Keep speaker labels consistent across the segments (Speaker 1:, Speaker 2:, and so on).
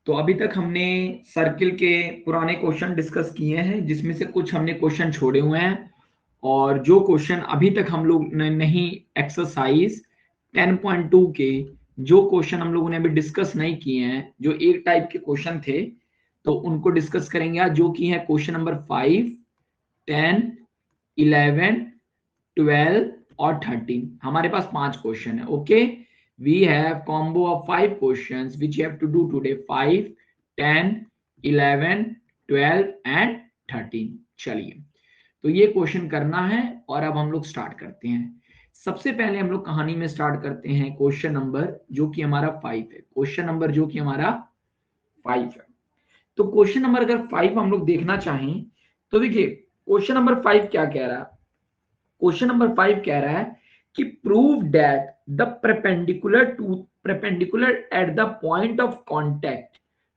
Speaker 1: तो अभी तक हमने सर्किल के पुराने क्वेश्चन डिस्कस किए हैं, जिसमें से कुछ हमने क्वेश्चन छोड़े हुए हैं, और जो क्वेश्चन अभी तक हम लोग ने नहीं, एक्सरसाइज 10.2 के जो क्वेश्चन हम लोगों ने अभी डिस्कस नहीं किए हैं, जो एक टाइप के क्वेश्चन थे, तो उनको डिस्कस करेंगे आज, जो कि है क्वेश्चन नंबर 5, 10, 11, 12 और 13। हमारे पास 5 क्वेश्चन है। Okay, we have combo of 5 questions which you have to do today: 5, 10, 11, 12 and 13। चलिए, तो ये क्वेश्चन करना है और अब हम लोग स्टार्ट करते हैं। सबसे पहले हम लोग कहानी में स्टार्ट करते हैं क्वेश्चन नंबर जो कि हमारा 5 है। क्वेश्चन नंबर जो कि हमारा 5 है। तो क्वेश्चन नंबर अगर 5 हम लोग देखना चाहें तो देखिए क्वेश्चन नंबर 5 क्या कह रहा है। क्वेश्चन नंबर 5 कह रहा है कि prove that the perpendicular at the point of contact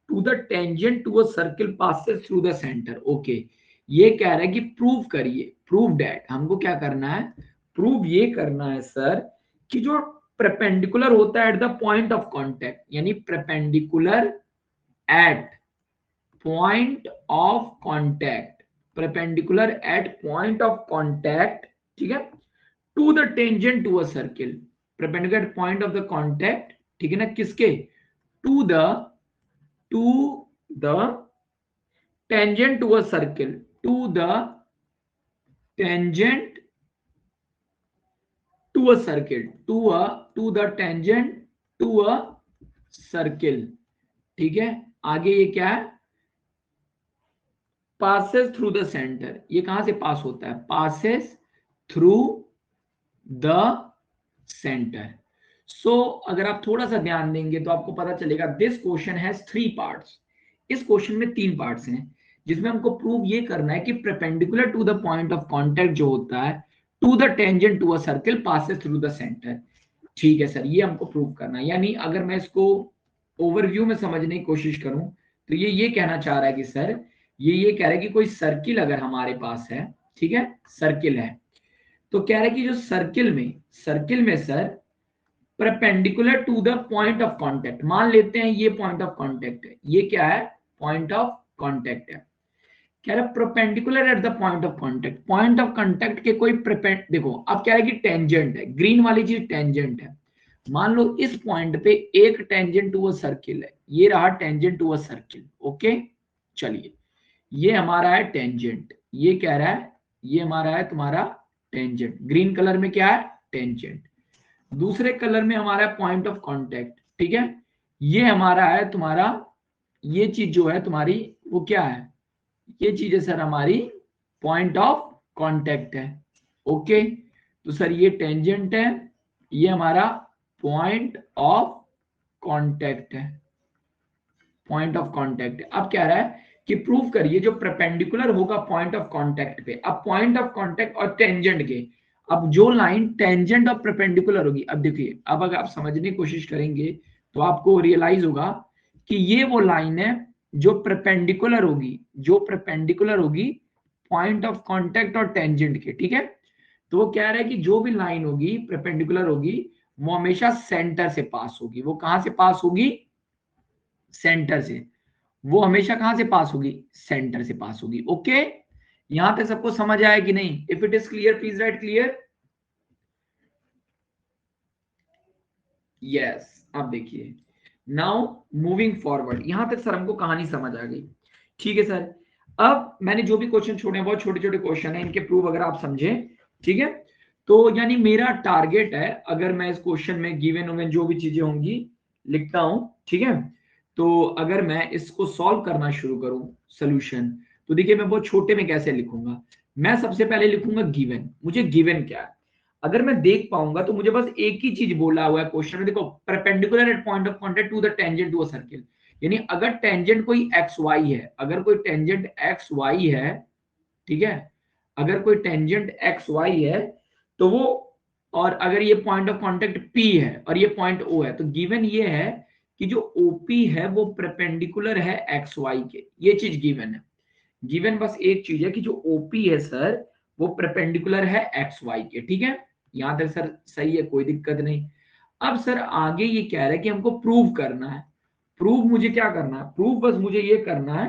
Speaker 1: to the tangent to a circle passes through the center। Okay, ये कह रहा है कि प्रूव करिए, प्रूव दैट, हमको क्या करना है, प्रूव ये करना है सर कि जो परपेंडिकुलर होता है at the point of contact, यानी perpendicular at point of contact, perpendicular at point of contact, ठीक है, to the tangent to a circle, perpendicular point of the contact, ठीक है ना, किसके, to the tangent to a circle, to the tangent to a circle, to the tangent to a circle, ठीक है। आगे ये क्या है, पासेस थ्रू द सेंटर, ये कहां से पास होता है, पासेस थ्रू द सेंटर। सो अगर आप थोड़ा सा ध्यान देंगे तो आपको पता चलेगा दिस क्वेश्चन हैज 3 पार्ट्स। इस क्वेश्चन में 3 पार्ट्स हैं, जिसमें हमको प्रूव ये करना है कि perpendicular to the point of contact जो होता है to the tangent to a circle passes through the centre. ठीक है सर, ये हमको प्रूव करना है। यानी अगर मैं इसको ओवरव्यू में समझने की कोशिश करूं तो ये कहना चाह रहा है कि सर ये कह रहा है कि कोई सर्किल अगर हमारे पास है, ठीक है, सर्किल है, तो कह रहा है कि जो सर्किल में sir perpendicular to the point of contact, मान लेते हैं ये पॉइंट ऑफ कांटेक्ट है, ये क्या है, पॉइंट ऑफ कांटेक्ट है, कह रहा है perpendicular eight the point of contact, point of contact के कोई देखो अब क्या है कि टेंजेंट है, ग्रीन वाली चीज टेंजेंट है। मान लो इस पॉइंट पे एक टेंजेंट टू अ सर्किल है, ये रहा tangent to a circle. Okay, चलिए, ये हमारा है टेंजेंट, ये कह रहा है ये हमारा है तुम्हारा टेंजेंट, ग्रीन कलर में क्या है, टेंजेंट। दूसरे कलर में हमारा पॉइंट ऑफ कांटेक्ट, ठीक है, ये हमारा है तुम्हारा, ये चीज जो है तुम्हारी वो क्या है, ये चीज है सर हमारी पॉइंट ऑफ कांटेक्ट है। ओके, तो सर ये टेंजेंट है, ये हमारा पॉइंट ऑफ कांटेक्ट है, पॉइंट ऑफ कांटेक्ट है। अब क्या रहा है कि प्रूव करिए जो परपेंडिकुलर होगा पॉइंट ऑफ कांटेक्ट पे, अब पॉइंट ऑफ कांटेक्ट और टेंजेंट के, अब जो लाइन टेंजेंट और परपेंडिकुलर होगी, अब देखिए, अब अगर आप समझने की कोशिश करेंगे तो आपको रियलाइज होगा कि ये वो लाइन है जो परपेंडिकुलर होगी, जो परपेंडिकुलर होगी पॉइंट ऑफ कांटेक्ट और टेंजेंट के, ठीक है। तो वो कह रहा है कि जो भी लाइन होगी परपेंडिकुलर होगी वो हमेशा सेंटर से पास होगी। वो कहां से पास होगी, सेंटर से। वो हमेशा कहां से पास होगी, सेंटर से पास होगी। ओके, यहां तक सबको समझ आया कि नहीं? If it is clear please write clear. Yes, अब देखिए, नाउ मूविंग फॉरवर्ड, यहां तक सर हमको कहानी समझ आ गई। ठीक है सर, अब मैंने जो भी क्वेश्चन छोड़े हैं बहुत छोटे छोटे क्वेश्चन हैं, इनके प्रूफ अगर आप समझे, ठीक है, तो यानी मेरा टारगेट है, अगर मैं इस क्वेश्चन में गिवन वुमेन जो भी चीजें होंगी लिखता हूं, ठीक है, तो अगर मैं इसको सॉल्व करना शुरू करूं सोल्यूशन, तो देखिए मैं बहुत छोटे में कैसे लिखूंगा। मैं सबसे पहले लिखूंगा गिवन, मुझे गिवन क्या है, अगर मैं देख पाऊंगा तो मुझे बस एक ही चीज बोला हुआ है क्वेश्चन में, देखो perpendicular at point of contact to the tangent to a circle, यानी अगर टेंजेंट कोई एक्स वाई है, अगर कोई टेंजेंट एक्स वाई है, ठीक है, अगर कोई टेंजेंट एक्स वाई है तो वो, और अगर ये पॉइंट ऑफ कांटेक्ट पी है और ये पॉइंट ओ है, तो गिवन ये है कि जो ओपी है वो परपेंडिकुलर है एक्स वाई के, ये चीज गिवन है। गिवन बस एक चीज है कि जो ओपी है सर वो परपेंडिकुलर है एक्स वाई के, ठीक है, यहां तक सर सही है, कोई दिक्कत नहीं। अब सर आगे ये कह रहा है कि हमको प्रूव करना है, प्रूव मुझे क्या करना है, प्रूव बस मुझे ये करना है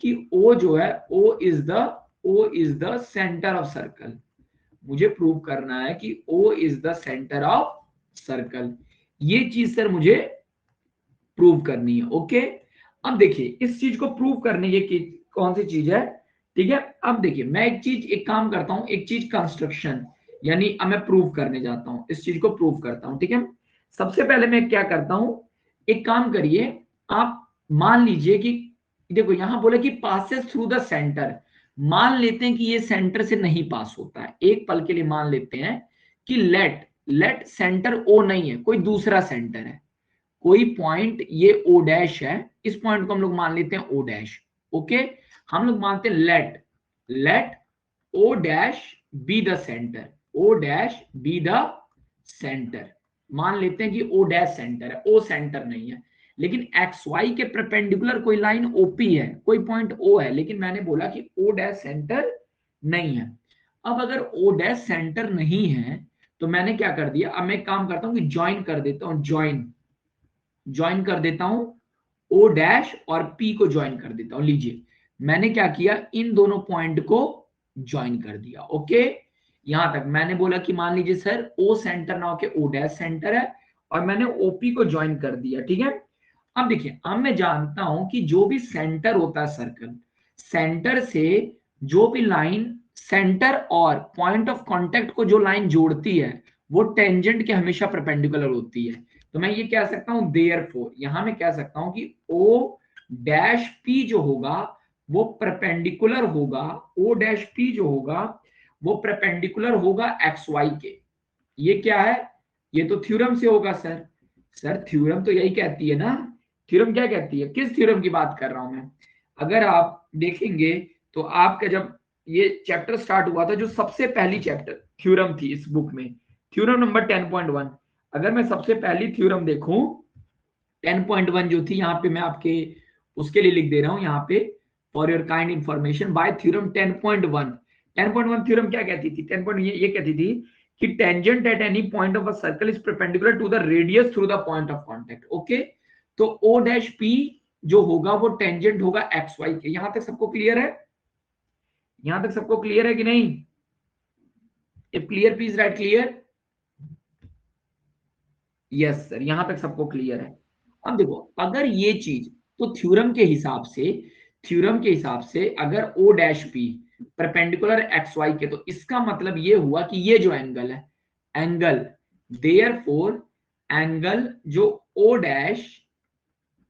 Speaker 1: कि O जो है O is the centre of circle. मुझे प्रूव करना है कि O is the centre of circle. ये चीज सर मुझे प्रूव करनी है। ओके, अब देखिए इस चीज को प्रूव करने की कौन सी चीज है, ठीक है। अब देखिए मैं एक काम करता हूं, एक चीज कंस्ट्रक्शन, यानी अब मैं प्रूव करने जाता हूं, इस चीज को प्रूव करता हूं, ठीक है। सबसे पहले मैं क्या करता हूं, एक काम करिए, आप मान लीजिए कि देखो यहां बोले कि पासेस थ्रू द सेंटर, मान लेते हैं कि ये सेंटर से नहीं पास होता है, एक पल के लिए मान लेते हैं कि लेट सेंटर ओ नहीं है, कोई दूसरा सेंटर है, कोई पॉइंट ये ओ डैश है, इस पॉइंट को हम लोग मान लेते हैं ओ डैश। ओके, हम लोग मानते हैं let O dash B the centre, O dash B the centre, मान लेते हैं कि ओ डैश सेंटर है, ओ सेंटर नहीं है, लेकिन एक्स वाई के परपेंडिकुलर कोई लाइन ओपी है, कोई पॉइंट ओ है, लेकिन मैंने बोला कि ओ डैश सेंटर नहीं है। अब अगर ओ डैश सेंटर नहीं है तो मैंने क्या कर दिया, अब मैं काम करता हूं कि ज्वाइन कर देता हूं, ज्वाइन कर देता हूं ओ डैश और पी को ज्वाइन कर देता हूं। लीजिए मैंने क्या किया, इन दोनों पॉइंट को ज्वाइन कर दिया। ओके, यहां तक मैंने बोला कि मान लीजिए सर ओ सेंटर ना होके ओ डैश सेंटर है, और मैंने ओपी को ज्वाइन कर दिया, ठीक है। अब देखिए अब मैं जानता हूं कि जो भी सेंटर होता है सर्कल, सेंटर से जो भी लाइन सेंटर और पॉइंट ऑफ कांटेक्ट को जो लाइन जोड़ती है वो टेंजेंट के हमेशा परपेंडिकुलर होती है। तो मैं ये कह सकता हूं देयरफॉर, यहां मैं कह सकता हूं कि ओ डैश पी जो होगा वो परपेंडिकुलर होगा, ओ डैश पी जो होगा वो परपेंडिकुलर होगा एक्स वाई के। ये क्या है, ये तो थ्योरम से होगा सर। सर थ्योरम तो यही कहती है ना, थ्योरम क्या कहती है, किस थ्योरम की बात कर रहा हूं मैं, अगर आप देखेंगे तो आपका जब ये चैप्टर स्टार्ट हुआ था, जो सबसे पहली चैप्टर थ्योरम थी इस बुक में, थ्योरम नंबर 10.1, अगर मैं सबसे पहली थ्योरम देखूं 10.1 जो थी, यहाँ पे मैं आपके उसके लिए लिख दे रहा हूं यहाँ पे, for your kind information, by theorem 10.1। 10.1 theorem क्या कहती थी, 10. ये कहती थी कि tangent at any point of a circle is perpendicular to the radius through the point of contact. Okay, तो ओ डैश पी जो होगा वो टेंजेंट होगा एक्स वाई के। यहां तक सबको क्लियर है, यहां तक सबको क्लियर है कि नहीं, if clear please write clear. Yes sir, यहां तक सबको क्लियर है। अब देखो अगर ये चीज, तो थ्योरम के हिसाब से, थ्योरम के हिसाब से अगर O dash P perpendicular X Y के, तो इसका मतलब ये हुआ कि ये जो एंगल है, एंगल देयरफॉर एंगल जो ओ डैश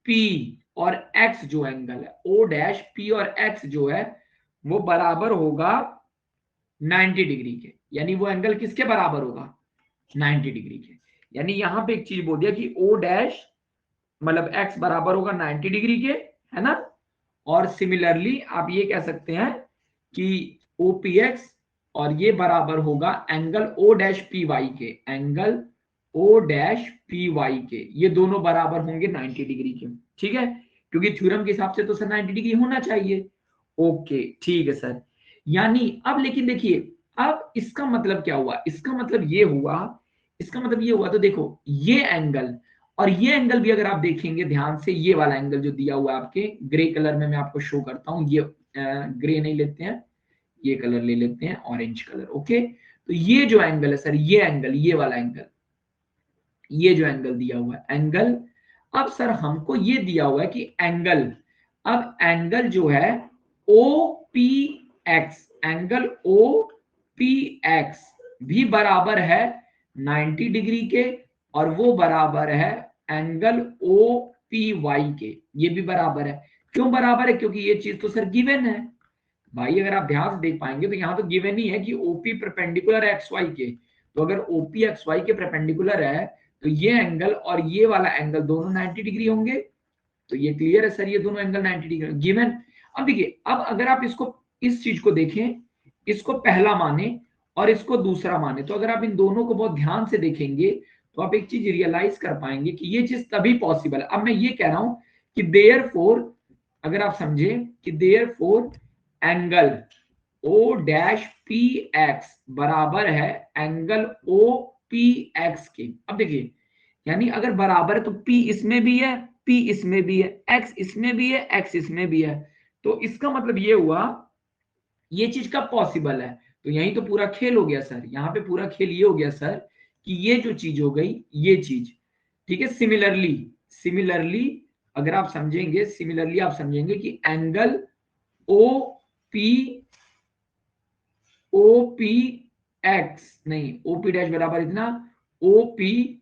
Speaker 1: पी और एक्स जो एंगल है, ओ डैश पी और एक्स जो है वो बराबर होगा 90 डिग्री के। यानी वो एंगल किसके बराबर होगा, 90 डिग्री के। यानी यहां पे एक चीज बोल दिया कि ओ डैश मतलब x बराबर होगा 90 डिग्री के, है ना। और सिमिलरली आप ये कह सकते हैं कि OPX और ये बराबर होगा angle O dash P Y के, angle O dash P Y के, ये दोनों बराबर होंगे 90 डिग्री के, ठीक है, क्योंकि थ्योरम के हिसाब से तो सर 90 डिग्री होना चाहिए। ओके ठीक है सर, यानी अब लेकिन देखिए अब इसका मतलब क्या हुआ, इसका मतलब ये हुआ, इसका मतलब ये हुआ, तो देखो ये एंगल और ये एंगल भी अगर आप देखेंगे ध्यान से, ये वाला एंगल जो दिया हुआ है आपके ग्रे कलर में मैं आपको शो करता हूं, ये ग्रे नहीं लेते हैं, ये कलर ले लेते हैं ऑरेंज कलर। ओके, तो ये जो एंगल है सर, ये एंगल, ये वाला एंगल, ये जो एंगल दिया हुआ है एंगल, अब सर हमको ये दिया हुआ है कि एंगल, अब एंगल जो है O P X, angle O P X भी बराबर है 90 डिग्री के, और वो बराबर है एंगल ओ पी वाई के, ये भी बराबर है। क्यों बराबर है, क्योंकि ये चीज तो सर गिवन है भाई, अगर आप ध्यान से देख पाएंगे तो यहाँ तो गिवन ही है कि ओपी परपेंडिकुलर है एक्स वाई के, तो अगर ओपी एक्स वाई के परपेंडिकुलर है तो ये एंगल और ये वाला एंगल दोनों 90 डिग्री होंगे। तो ये क्लियर है सर, ये दोनों एंगल 90 डिग्री गिवन। अब देखिए अब अगर आप इसको, इस चीज को देखें, इसको पहला माने और इसको दूसरा माने, तो अगर आप इन दोनों को बहुत ध्यान से देखेंगे तो आप एक चीज रियलाइज कर पाएंगे कि ये चीज तभी पॉसिबल है। अब मैं ये कह रहा हूं कि देयरफॉर, अगर आप समझे कि therefore angle O dash P X बराबर है एंगल ओ पी एक्स के। अब देखिए यानी अगर बराबर है तो P इसमें भी है P इसमें भी है, X इसमें भी है, X इसमें भी है। तो इसका मतलब ये हुआ ये चीज कब पॉसिबल है? तो यही तो पूरा खेल हो गया सर, यहाँ पे पूरा खेल ये हो गया सर कि ये जो चीज हो गई ये चीज, ठीक है। सिमिलरली सिमिलरली अगर आप समझेंगे, सिमिलरली आप समझेंगे कि एंगल ओ पी एक्स नहीं, ओ पी डैश बराबर इतना, ओ पी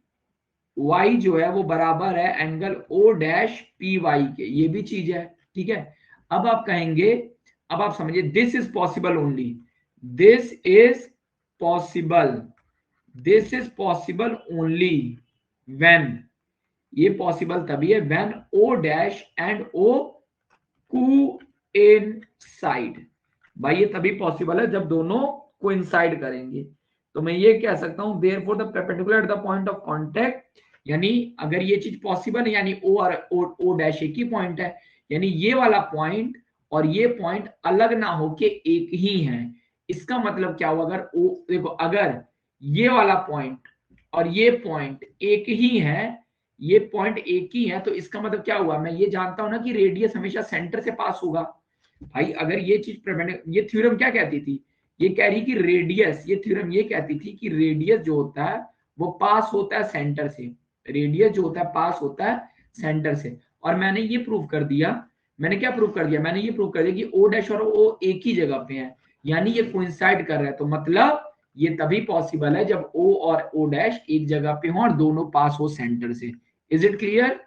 Speaker 1: वाई जो है वो बराबर है angle O dash P Y के, ये भी चीज है, ठीक है। अब आप कहेंगे, अब आप समझिए, this is possible only, this is possible, this is possible only when, ये पॉसिबल तभी है when O dash and O coincide. भाई ये तभी पॉसिबल है जब दोनों कोइंसाइड करेंगे। तो मैं ये कह सकता हूं therefore the perpendicular eight the point of contact, यानी अगर ये चीज पॉसिबल है यानी ओ और ओ डैश एक ही पॉइंट है, यानी ये वाला पॉइंट और ये पॉइंट अलग ना होके एक ही है। इसका मतलब क्या हुआ, अगर ओ देखो, अगर ये वाला पॉइंट और ये पॉइंट एक ही है, ये पॉइंट एक ही है, तो इसका मतलब क्या हुआ, मैं ये जानता हूं ना कि रेडियस हमेशा सेंटर से पास होगा। भाई अगर ये चीज, ये थ्योरम क्या कहती थी, ये कह रही कि रेडियस, ये थ्योरम ये कहती थी कि रेडियस जो होता है वो पास होता है सेंटर से, रेडियस जो होता है पास होता है सेंटर से। और मैंने ये प्रूव कर दिया, मैंने क्या प्रूव कर दिया, मैंने ये प्रूव कर दिया कि ओ डैश और ओ एक ही जगह पे है, यानी ये कोइंसाइड कर रहा है। तो मतलब ये तभी पॉसिबल है जब ओ और ओ डैश एक जगह पे हो और दोनों पास हो सेंटर से। Is it clear?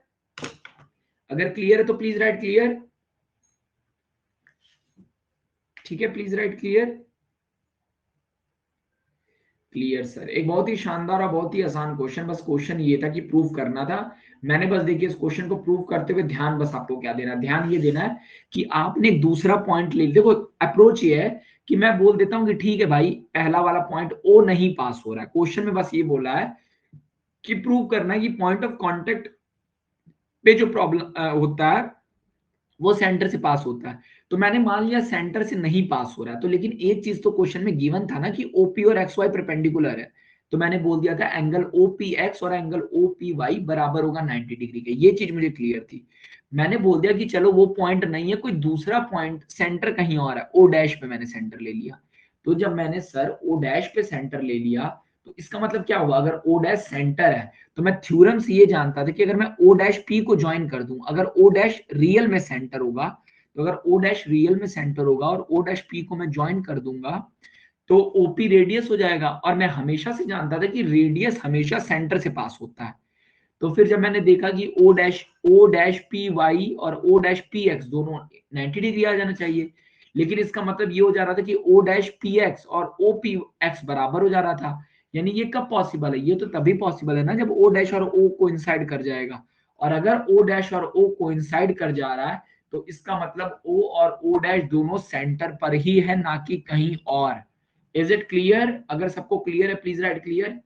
Speaker 1: अगर क्लियर है तो प्लीज राइट क्लियर। ठीक है, please write clear. Clear sir, एक बहुत ही शानदार और बहुत ही आसान क्वेश्चन, बस क्वेश्चन ये था कि प्रूव करना था। मैंने बस देखिए इस क्वेश्चन को प्रूव करते हुए ध्यान बस आपको क्या देना है, ध्यान ये देना है कि आपने एक दूसरा पॉइंट ले, देखो अप्रोच ये है कि मैं बोल देता हूं कि ठीक है भाई पहला वाला पॉइंट ओ नहीं पास हो रहा है, क्वेश्चन में बस ये बोला है कि प्रूव करना है कि पॉइंट ऑफ कॉन्टेक्ट पे जो प्रॉब्लम होता है वो सेंटर से पास होता है। तो मैंने मान लिया सेंटर से नहीं पास हो रहा है, तो लेकिन एक चीज तो क्वेश्चन में गिवन था ना कि ओपी और एक्स वाई परपेंडिकुलर है, तो मैंने बोल दिया था एंगल ओपी एक्स और एंगल ओपी वाई बराबर होगा 90 डिग्री के, ये चीज मुझे क्लियर थी। मैंने बोल दिया कि चलो वो पॉइंट नहीं है, कोई दूसरा पॉइंट सेंटर कहीं और है, ओ डैश पे मैंने सेंटर ले लिया। तो जब मैंने सर ओ डैश पे सेंटर ले लिया, तो इसका मतलब क्या हुआ, अगर ओ डैश सेंटर है तो मैं थ्योरम से ये जानता था कि अगर मैं ओ डैश पी को ज्वाइन कर दूं, अगर ओ डैश रियल में सेंटर होगा, तो अगर ओ डैश रियल में सेंटर होगा और ओ डैश पी को मैं ज्वाइन कर दूंगा तो ओपी रेडियस हो जाएगा। और मैं हमेशा से जानता था कि रेडियस हमेशा सेंटर से पास होता है। तो फिर जब मैंने देखा कि ओ डैश पी वाई और ओ डैश पी एक्स दोनों 90 डिग्री आ जाना चाहिए, लेकिन इसका मतलब ये हो जा रहा था कि ओ डैश पी एक्स और ओ पी एक्स बराबर हो जा रहा था। यानी ये कब पॉसिबल है, ये तो तभी पॉसिबल है ना जब ओ डैश और ओ कोइंसाइड कर जाएगा। और अगर ओ डैश और ओ कोइंसाइड कर जा रहा है तो इसका मतलब ओ और ओ डैश दोनों सेंटर पर ही है, ना कि कहीं और। Is it clear? अगर सबको क्लियर है प्लीज राइट क्लियर,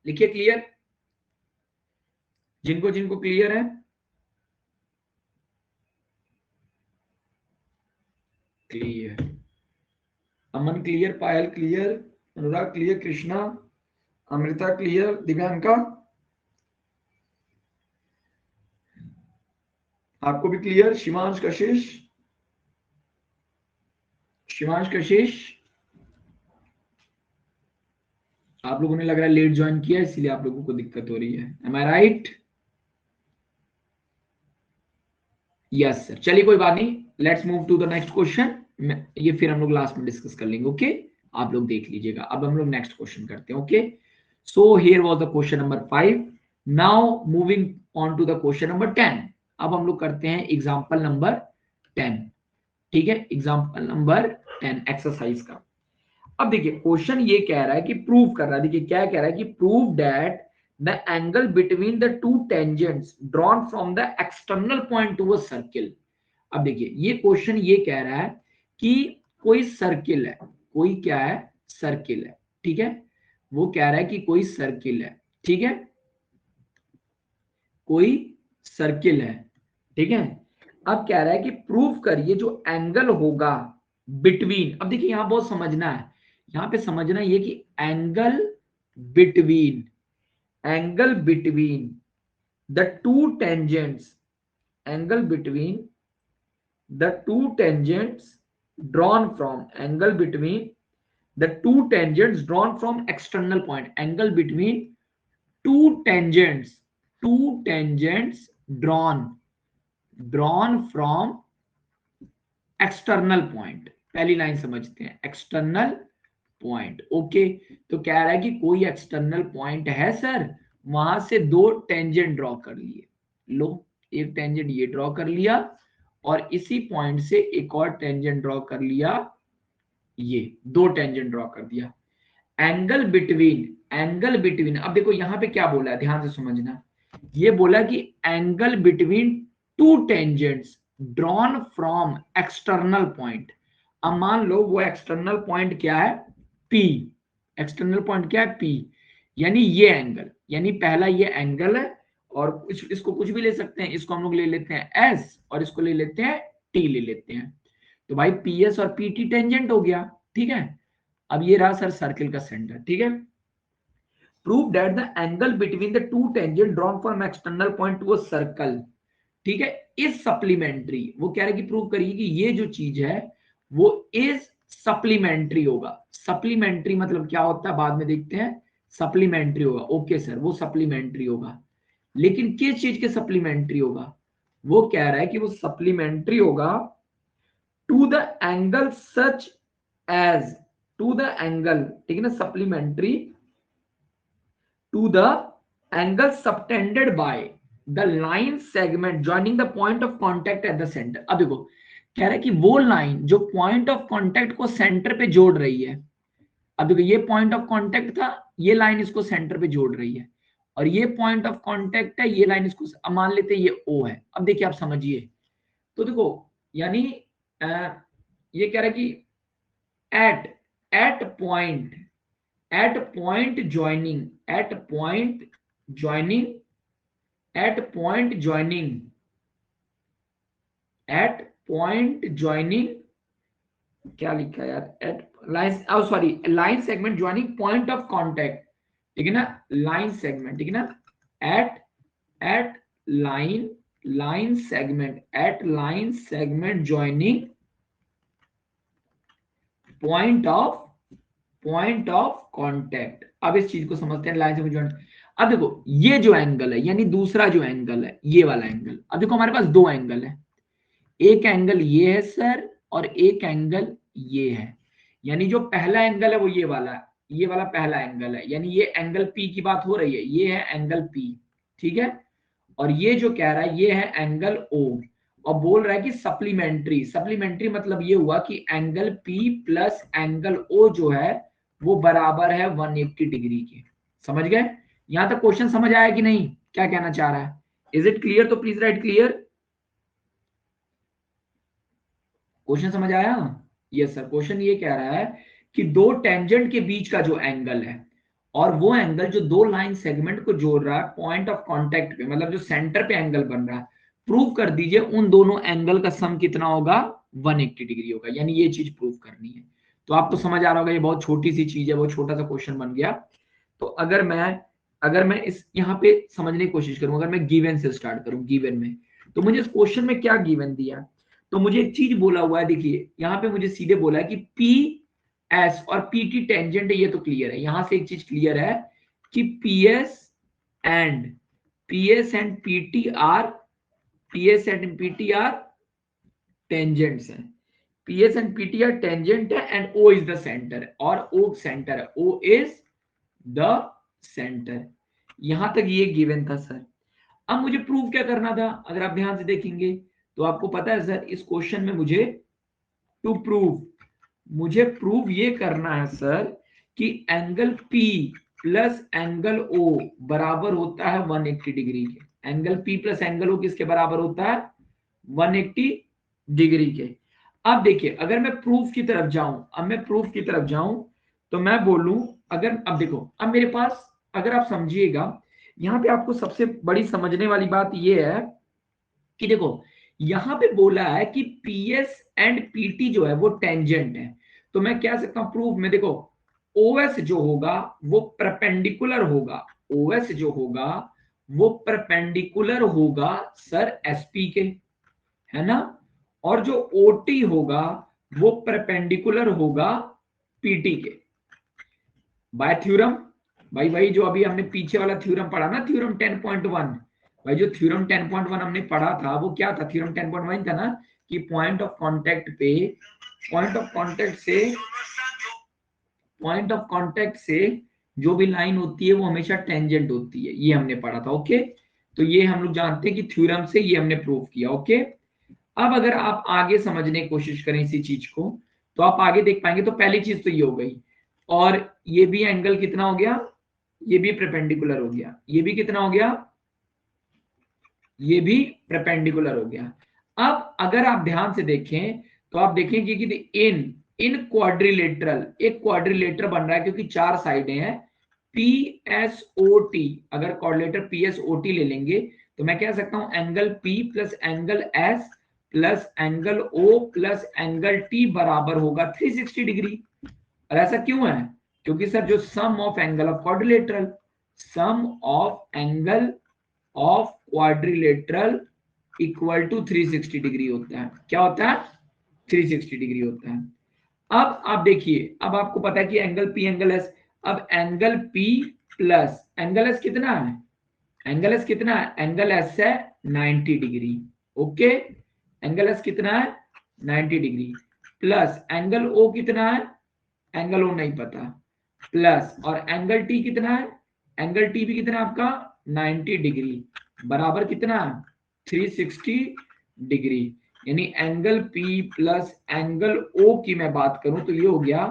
Speaker 1: लिखिए क्लियर, जिनको जिनको क्लियर है। क्लियर, अमन क्लियर, पायल क्लियर, अनुराग क्लियर, कृष्णा, अमृता क्लियर, दिव्यांका आपको भी क्लियर, शिवांश कशिश, शिवांश कशिश आप लोगों ने लग रहा है लेट ज्वाइन किया इसलिए आप लोगों को दिक्कत हो रही है, am I right? Yes sir, चलिए कोई बात नहीं, let's move to the next question. ये फिर हम लोग लास्ट में डिस्कस कर लेंगे, ओके? आप लोग देख लीजिएगा, अब हम लोग नेक्स्ट क्वेश्चन करते हैं, okay? So here was the question number 5। Now moving on to the question number 10। अब हम लोग करते हैं एग्जांपल नंबर 10, ठीक है? एग्जांपल नंबर 10 एक्सरसाइज का। अब देखिए क्वेश्चन ये कह रहा है कि प्रूव कर रहा है, देखिए क्या कह रहा है कि prove that the angle between the two tangents drawn from the external point to a circle. अब देखिए ये क्वेश्चन ये कह रहा है कि कोई सर्किल है, कोई क्या है, सर्किल है, ठीक है? वो कह रहा है कि कोई सर्किल है, ठीक है? कोई सर्किल है, ठीक है? अब कह रहा है कि प्रूव करिए जो एंगल होगा बिटवीन, अब देखिए यहां बहुत समझना है, यहां पे समझना ये कि angle between, angle between the two tangents, angle between the two tangents drawn from, angle between the two tangents drawn from external point, angle between two tangents drawn from external point. पहली line समझते हैं, external point. Okay, तो कह रहा है कि कोई external point है सर, वहां से दो टेंजेंट ड्रॉ कर लिए। लो, एक टेंजेंट ये ड्रॉ कर लिया और इसी पॉइंट से एक और टेंजेंट ड्रॉ कर लिया, ये दो टेंजेंट ड्रॉ कर दिया। एंगल बिटवीन, अब देखो यहां पे क्या बोला है, ध्यान से समझना। ये बोला कि angle between two tangents drawn from external point. अब मान लो वो एक्सटर्नल पॉइंट क्या है, P। एक्सटर्नल पॉइंट क्या है, P। यानी ये एंगल, यानी पहला ये एंगल है, और इसको कुछ भी ले सकते हैं, इसको हम लोग ले लेते हैं S और इसको ले लेते हैं T ले लेते हैं। तो भाई PS और PT टेंजेंट हो गया, ठीक है। अब ये रहा सर सर्किल का सेंटर, ठीक है। Prove that the angle between the two tangent drawn from external point to a circle, ठीक है, इज सप्लीमेंट्री। वो कह रहे कि प्रूव करिए कि ये जो चीज है वो इज सप्लीमेंट्री होगा। सप्लीमेंट्री मतलब क्या होता है बाद में देखते हैं, सप्लीमेंट्री होगा। ओके सर, वो सप्लीमेंट्री होगा, लेकिन किस चीज के सप्लीमेंट्री होगा? वो कह रहा है कि वो सप्लीमेंट्री होगा to the angle such as, to the angle, ठीक है ना, supplementary to the angle subtended by the line segment joining the point of contact at the centre. अब देखो कह रहा है कि वो लाइन जो पॉइंट ऑफ कांटेक्ट को सेंटर पे जोड़ रही है। अब देखो ये पॉइंट ऑफ कांटेक्ट था, ये लाइन इसको सेंटर पे जोड़ रही है, और ये पॉइंट ऑफ कांटेक्ट है, ये लाइन इसको, अब मान लेते हैं ये O है। अब देखिए आप समझिए, तो देखो यानी ये कह रहा है कि at at point at point joining at point joining at point joining at point joining क्या लिखा है यार, at line, sorry, line segment joining point of contact, ठीक है ना, लाइन सेगमेंट, ठीक है ना, at at line line segment joining point of contact. अब इस चीज को समझते हैं, लाइन सेगमेंट ज्वाइनिंग। अब देखो ये जो एंगल है, यानी दूसरा जो एंगल है, ये वाला एंगल। अब देखो हमारे पास दो एंगल है, एक एंगल ये है सर और एक एंगल ये है। यानी जो पहला एंगल है वो ये वाला है, ये वाला पहला एंगल है, यानी ये एंगल P की बात हो रही है, ये है एंगल P, ठीक है। और ये जो कह रहा है ये है एंगल O, और बोल रहा है कि सप्लीमेंट्री। सप्लीमेंट्री मतलब ये हुआ कि angle P plus angle O जो है वो बराबर है 180 डिग्री के। समझ गए? यहां तक क्वेश्चन समझ आया कि नहीं, क्या कहना चाह रहा है? Is it clear? तो प्लीज राइट क्लियर। क्वेश्चन समझ आया? Yes sir. क्वेश्चन ये कह रहा है कि दो टेंजेंट के बीच का जो एंगल है, और वो एंगल जो दो लाइन सेगमेंट को जोड़ रहा है पॉइंट ऑफ कांटेक्ट पे, मतलब जो सेंटर पे एंगल बन रहा है, प्रूव कर दीजिए उन दोनों एंगल का सम कितना होगा, 180 डिग्री होगा। यानी ये चीज प्रूव करनी है। तो आपको समझ आ रहा होगा, ये बहुत छोटी सी चीज है, बहुत छोटा सा क्वेश्चन बन गया। तो अगर मैं इस यहाँ पे समझने की कोशिश करूं, अगर मैं गिवन से स्टार्ट करूं, गिवन में, तो मुझे इस क्वेश्चन में क्या गिवन दिया? तो मुझे एक चीज बोला हुआ है, देखिए यहाँ पे मुझे सीधे बोला है कि पी एस और पी टी टेंजेंट है, ये तो क्लियर है। यहां से एक चीज क्लियर है कि and P S and P T are tangents हैं। P S and P T are tangent है, and O is the centre, और ओ सेंटर है, ओ इज द सेंटर। यहां तक ये गिवन था सर। अब मुझे प्रूव क्या करना था? अगर आप ध्यान से देखेंगे तो आपको पता है सर, इस क्वेश्चन में मुझे प्रूव ये करना है सर कि angle P plus angle O बराबर होता है 180 डिग्री के। Angle P plus angle O किसके बराबर होता है? 180 डिग्री के। अब देखिए अगर मैं प्रूफ की तरफ जाऊं, तो मैं बोलूं, अगर, अब देखो, अब मेरे पास, अगर आप समझिएगा, यहां पे आपको सबसे बड़ी समझने वाली बात यह है कि देखो यहां पे बोला है कि PS एंड PT जो है वो टेंजेंट है। तो मैं कह सकता हूं प्रूफ में, देखो OS जो होगा वो परपेंडिकुलर होगा, OS जो होगा वो परपेंडिकुलर होगा सर एसपी के, है ना, और जो ओटी होगा वो परपेंडिकुलर होगा पीटी के बाय थ्योरम। भाई भाई जो अभी हमने पीछे वाला थ्योरम पढ़ा ना, थ्योरम 10.1, भाई जो थ्योरम 10.1 हमने पढ़ा था वो क्या था, थ्योरम 10.1 था ना कि पॉइंट ऑफ कांटेक्ट पे, पॉइंट ऑफ कांटेक्ट से जो भी लाइन होती है वो हमेशा टेंजेंट होती है, ये हमने पढ़ा था। ओके, तो ये हम लोग जानते हैं कि थ्योरम से ये हमने प्रूव किया। ओके, अब अगर आप आगे समझने की कोशिश करें इसी चीज को तो आप आगे देख पाएंगे। तो पहली चीज तो ये हो गई, और ये भी एंगल कितना हो गया, ये भी परपेंडिकुलर हो गया, ये भी कितना हो गया, ये भी परपेंडिकुलर हो गया। अब अगर आप ध्यान से देखें तो आप देखेंगे कि इन इन क्वाड्रिलेटरल, एक क्वाड्रिलेटर बन रहा है क्योंकि चार साइडें हैं, PSOT, अगर क्वाड्रिलेटर PSOT ले लेंगे तो मैं कह सकता हूं angle P plus angle S plus angle O plus angle T बराबर होगा 360 डिग्री। और ऐसा क्यों है, क्योंकि सर जो sum of angle of quadrilateral, sum of angle of quadrilateral equal to 360 degree होता है। क्या होता है, 360 डिग्री होता है। अब आप देखिए, अब आपको पता है कि एंगल P एंगल S, अब angle P plus angle S कितना है, एंगल S कितना है, एंगल S है 90 डिग्री। ओके, एंगल S कितना है 90 डिग्री, प्लस एंगल O कितना है, एंगल O नहीं पता, प्लस और एंगल T कितना है, एंगल T भी कितना है आपका 90 डिग्री, बराबर कितना 360 डिग्री। यानी angle P plus angle O की मैं बात करूं तो ये हो गया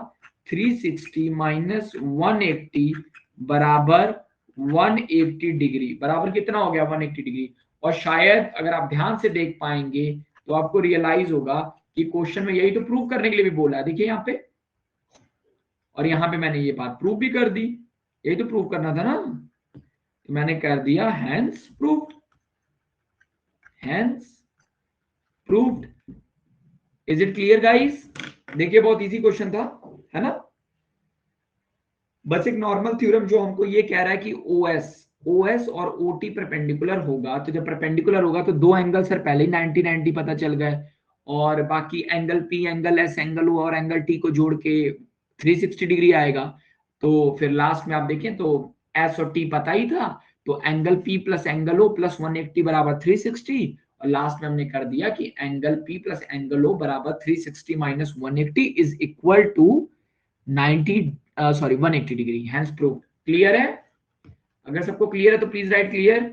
Speaker 1: 360 माइनस 180 बराबर 180 डिग्री, बराबर कितना हो गया 180 डिग्री। और शायद अगर आप ध्यान से देख पाएंगे तो आपको रियलाइज होगा कि क्वेश्चन में यही तो प्रूव करने के लिए भी बोला है, देखिए यहाँ पे, और यहाँ पे मैंने ये बात प्रूव भी कर दी, यही तो प्रूव करना था ना, तो मैंने कर दिया hence proved, hence proved. Is it clear guys? देखिए बहुत इजी क्वेश्चन था, है ना। बस एक नॉर्मल थ्योरम जो हमको ये कह रहा है कि OS और OT परपेंडिकुलर होगा, तो जब परपेंडिकुलर होगा तो दो एंगल सर पहले ही 90 90 पता चल गए, और बाकी angle P angle S angle O और एंगल T को जोड़ के 360 डिग्री आएगा। तो फिर लास्ट में आप देखें तो S और T पता ही था, तो angle P plus angle O plus 180 बराबर 360, और लास्ट में हमने कर दिया कि angle P plus angle O बराबर 360 minus 180 is equal to 90 sorry 180 degree, hence prove. Clear है? अगर सबको क्लियर है तो प्लीज राइट क्लियर,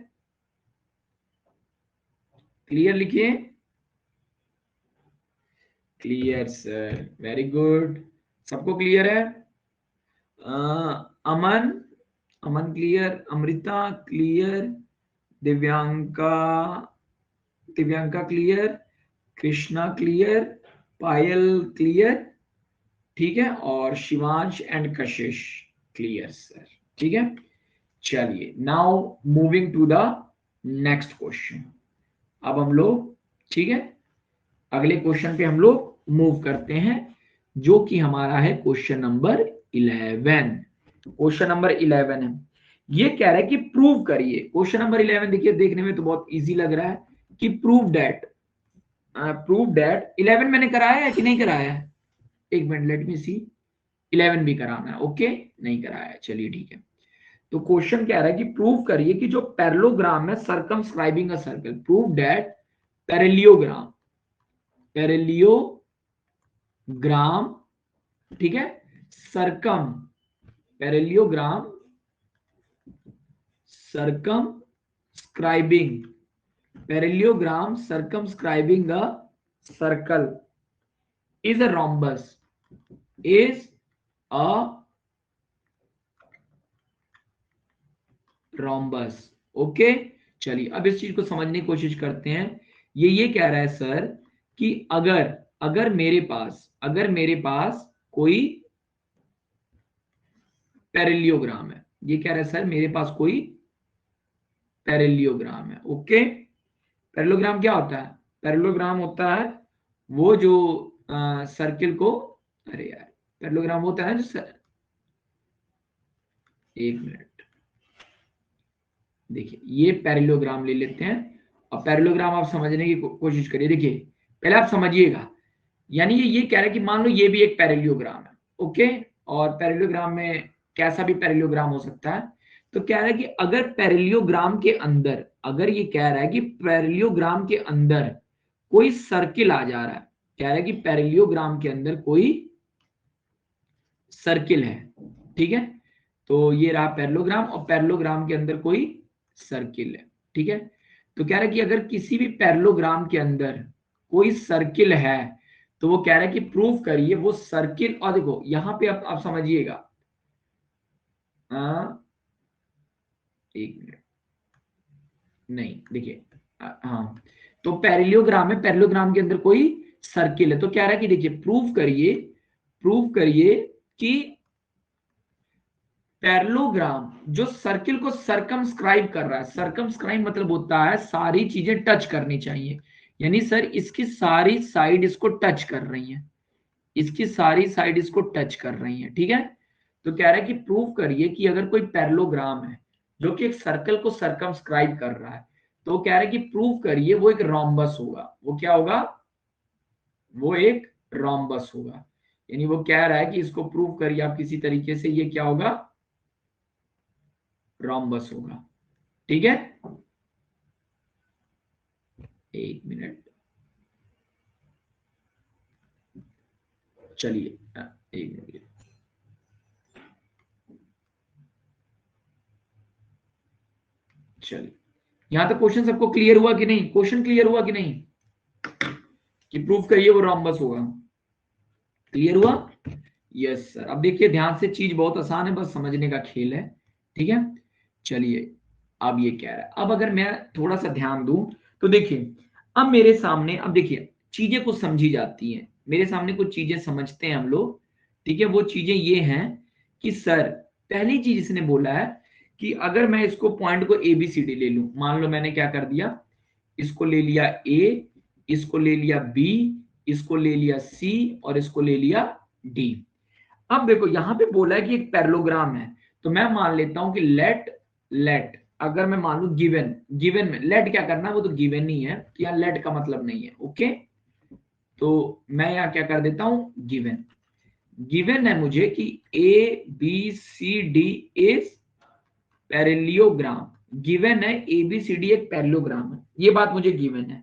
Speaker 1: क्लियर लिखिए, क्लियर सर, वेरी गुड, सबको क्लियर है। Aman, Aman clear, Amrita clear, Divyanka, Divyanka clear, Krishna clear, Payal clear, ठीक है, और Shivansh and Kashish clear sir, ठीक है। चलिए now moving to the next question, अब हम लोग, ठीक है, अगले क्वेश्चन पे हम लोग मूव करते हैं, जो कि हमारा है क्वेश्चन नंबर 11। क्वेश्चन नंबर 11 है, ये कह रहा है कि प्रूव करिए। क्वेश्चन नंबर 11 देखिए, देखने में तो बहुत इजी लग रहा है कि प्रूव दैट, प्रूव दैट 11 मैंने कराया है कि नहीं कराया है, एक मिनट लेट मी सी, 11 भी कराना है, ओके, नहीं कराया है, चलिए ठीक है। तो क्वेश्चन कह रहा है कि प्रूव करिए कि जो पैरेललोग्राम है circumscribing a circle, prove that parallelogram, parallelogram, ठीक है, circum, parallelogram circumscribing, parallelogram circumscribing a circle is a rhombus, is a rhombus। Okay, चलिए अब इस चीज को समझने की कोशिश करते हैं। ये कह रहा है सर कि अगर अगर मेरे पास कोई पैरेलियोग्राम है, ये कह रहा है सर मेरे पास कोई पैरेलियोग्राम है। ओके, पैरेललोग्राम क्या होता है, पैरेललोग्राम होता है वो जो सर्किल को, अरे यार पैरेललोग्राम होता है जो एक मिनट, देखिए ये पैरेललोग्राम ले लेते हैं और पैरेललोग्राम आप समझने की कोशिश करिए। देखिए पहले आप समझिएगा, यानी ये कह रहा है कि मान लो ये भी एक पैरेललोग्राम है, ओके, और पैरेललोग्राम में कैसा भी पैरेललोग्राम हो सकता है। तो कह रहा है कि अगर पैरेललोग्राम के अंदर, अगर ये कह रहा है कि पैरेललोग्राम के अंदर कोई सर्किल आ जा रहा है, कह रहा है कि पैरेललोग्राम के अंदर कोई सर्किल है, ठीक है। तो ये रहा पैरेललोग्राम और पैरेललोग्राम के अंदर कोई सर्किल है, ठीक है। तो कह रहा है कि अगर किसी भी पैरेललोग्राम के अंदर कोई सर्किल है तो वो कह रहा है कि प्रूव करिए वो सर्किल। और देखो यहां पे आप समझिएगा, एक मिनट, नहीं देखिए, हाँ, तो पैरेललोग्राम है, पैरेललोग्राम के अंदर कोई सर्किल है। तो कह रहा है कि देखिए प्रूव करिए कि पैरेललोग्राम जो सर्किल को सर्कमस्क्राइब कर रहा है, सर्कमस्क्राइब मतलब होता है सारी चीजें टच करनी चाहिए, यानी सर इसकी सारी साइड इसको टच कर रही हैं, इसकी सारी साइड इसको टच कर रही हैं, ठीक है। तो कह रहा है कि प्रूव करिए कि अगर कोई पैरेललोग्राम है जो कि एक सर्कल को सर्कमस्क्राइब कर रहा है, तो कह रहा है कि प्रूव करिए वो एक रोम्बस होगा। वो क्या होगा? वो एक रोम्बस होगा। यानी वो कह रहा है कि इसको प्रूव करिए आप किसी तरीके से, ये क्या होगा? रोम्बस होगा, ठीक है। एक मिनट, चलिए एक मिनट, चलिए यहां तक क्वेश्चन सबको क्लियर हुआ कि नहीं? क्वेश्चन क्लियर हुआ कि नहीं कि प्रूफ करिए वो रोम्बस होगा? क्लियर हुआ? Yes sir. अब देखिए ध्यान से, चीज बहुत आसान है, बस समझने का खेल है, ठीक है। चलिए अब ये कह रहा है, अब अगर मैं थोड़ा सा ध्यान दूं तो देखिए अब मेरे सामने, अब देखिए चीजें कुछ समझी जाती हैं, मेरे सामने कुछ चीजें समझते हैं हम लोग, ठीक है। वो चीजें ये हैं कि सर पहली चीज इसने बोला है कि अगर मैं इसको पॉइंट को ए बी सी डी ले लूं, मान लो मैंने क्या कर दिया, इसको ले लिया ए, इसको ले लिया बी, इसको ले लिया सी और इसको ले लिया डी। अब देखो यहां पे बोला है कि एक पैरेललोग्राम है, तो मैं मान लेता हूं कि लेट अगर मैं मान लू गिवन, गिवन में लेट क्या करना है, वो तो गिवन ही है, तो यहाँ लेट का मतलब नहीं है, ओके। तो मैं यहाँ क्या कर देता हूं, गिवन, गिवन है मुझे कि A B C D is parallelogram, given है ए बी सी डी एक पैरेललोग्राम है, ये बात मुझे गिवन है।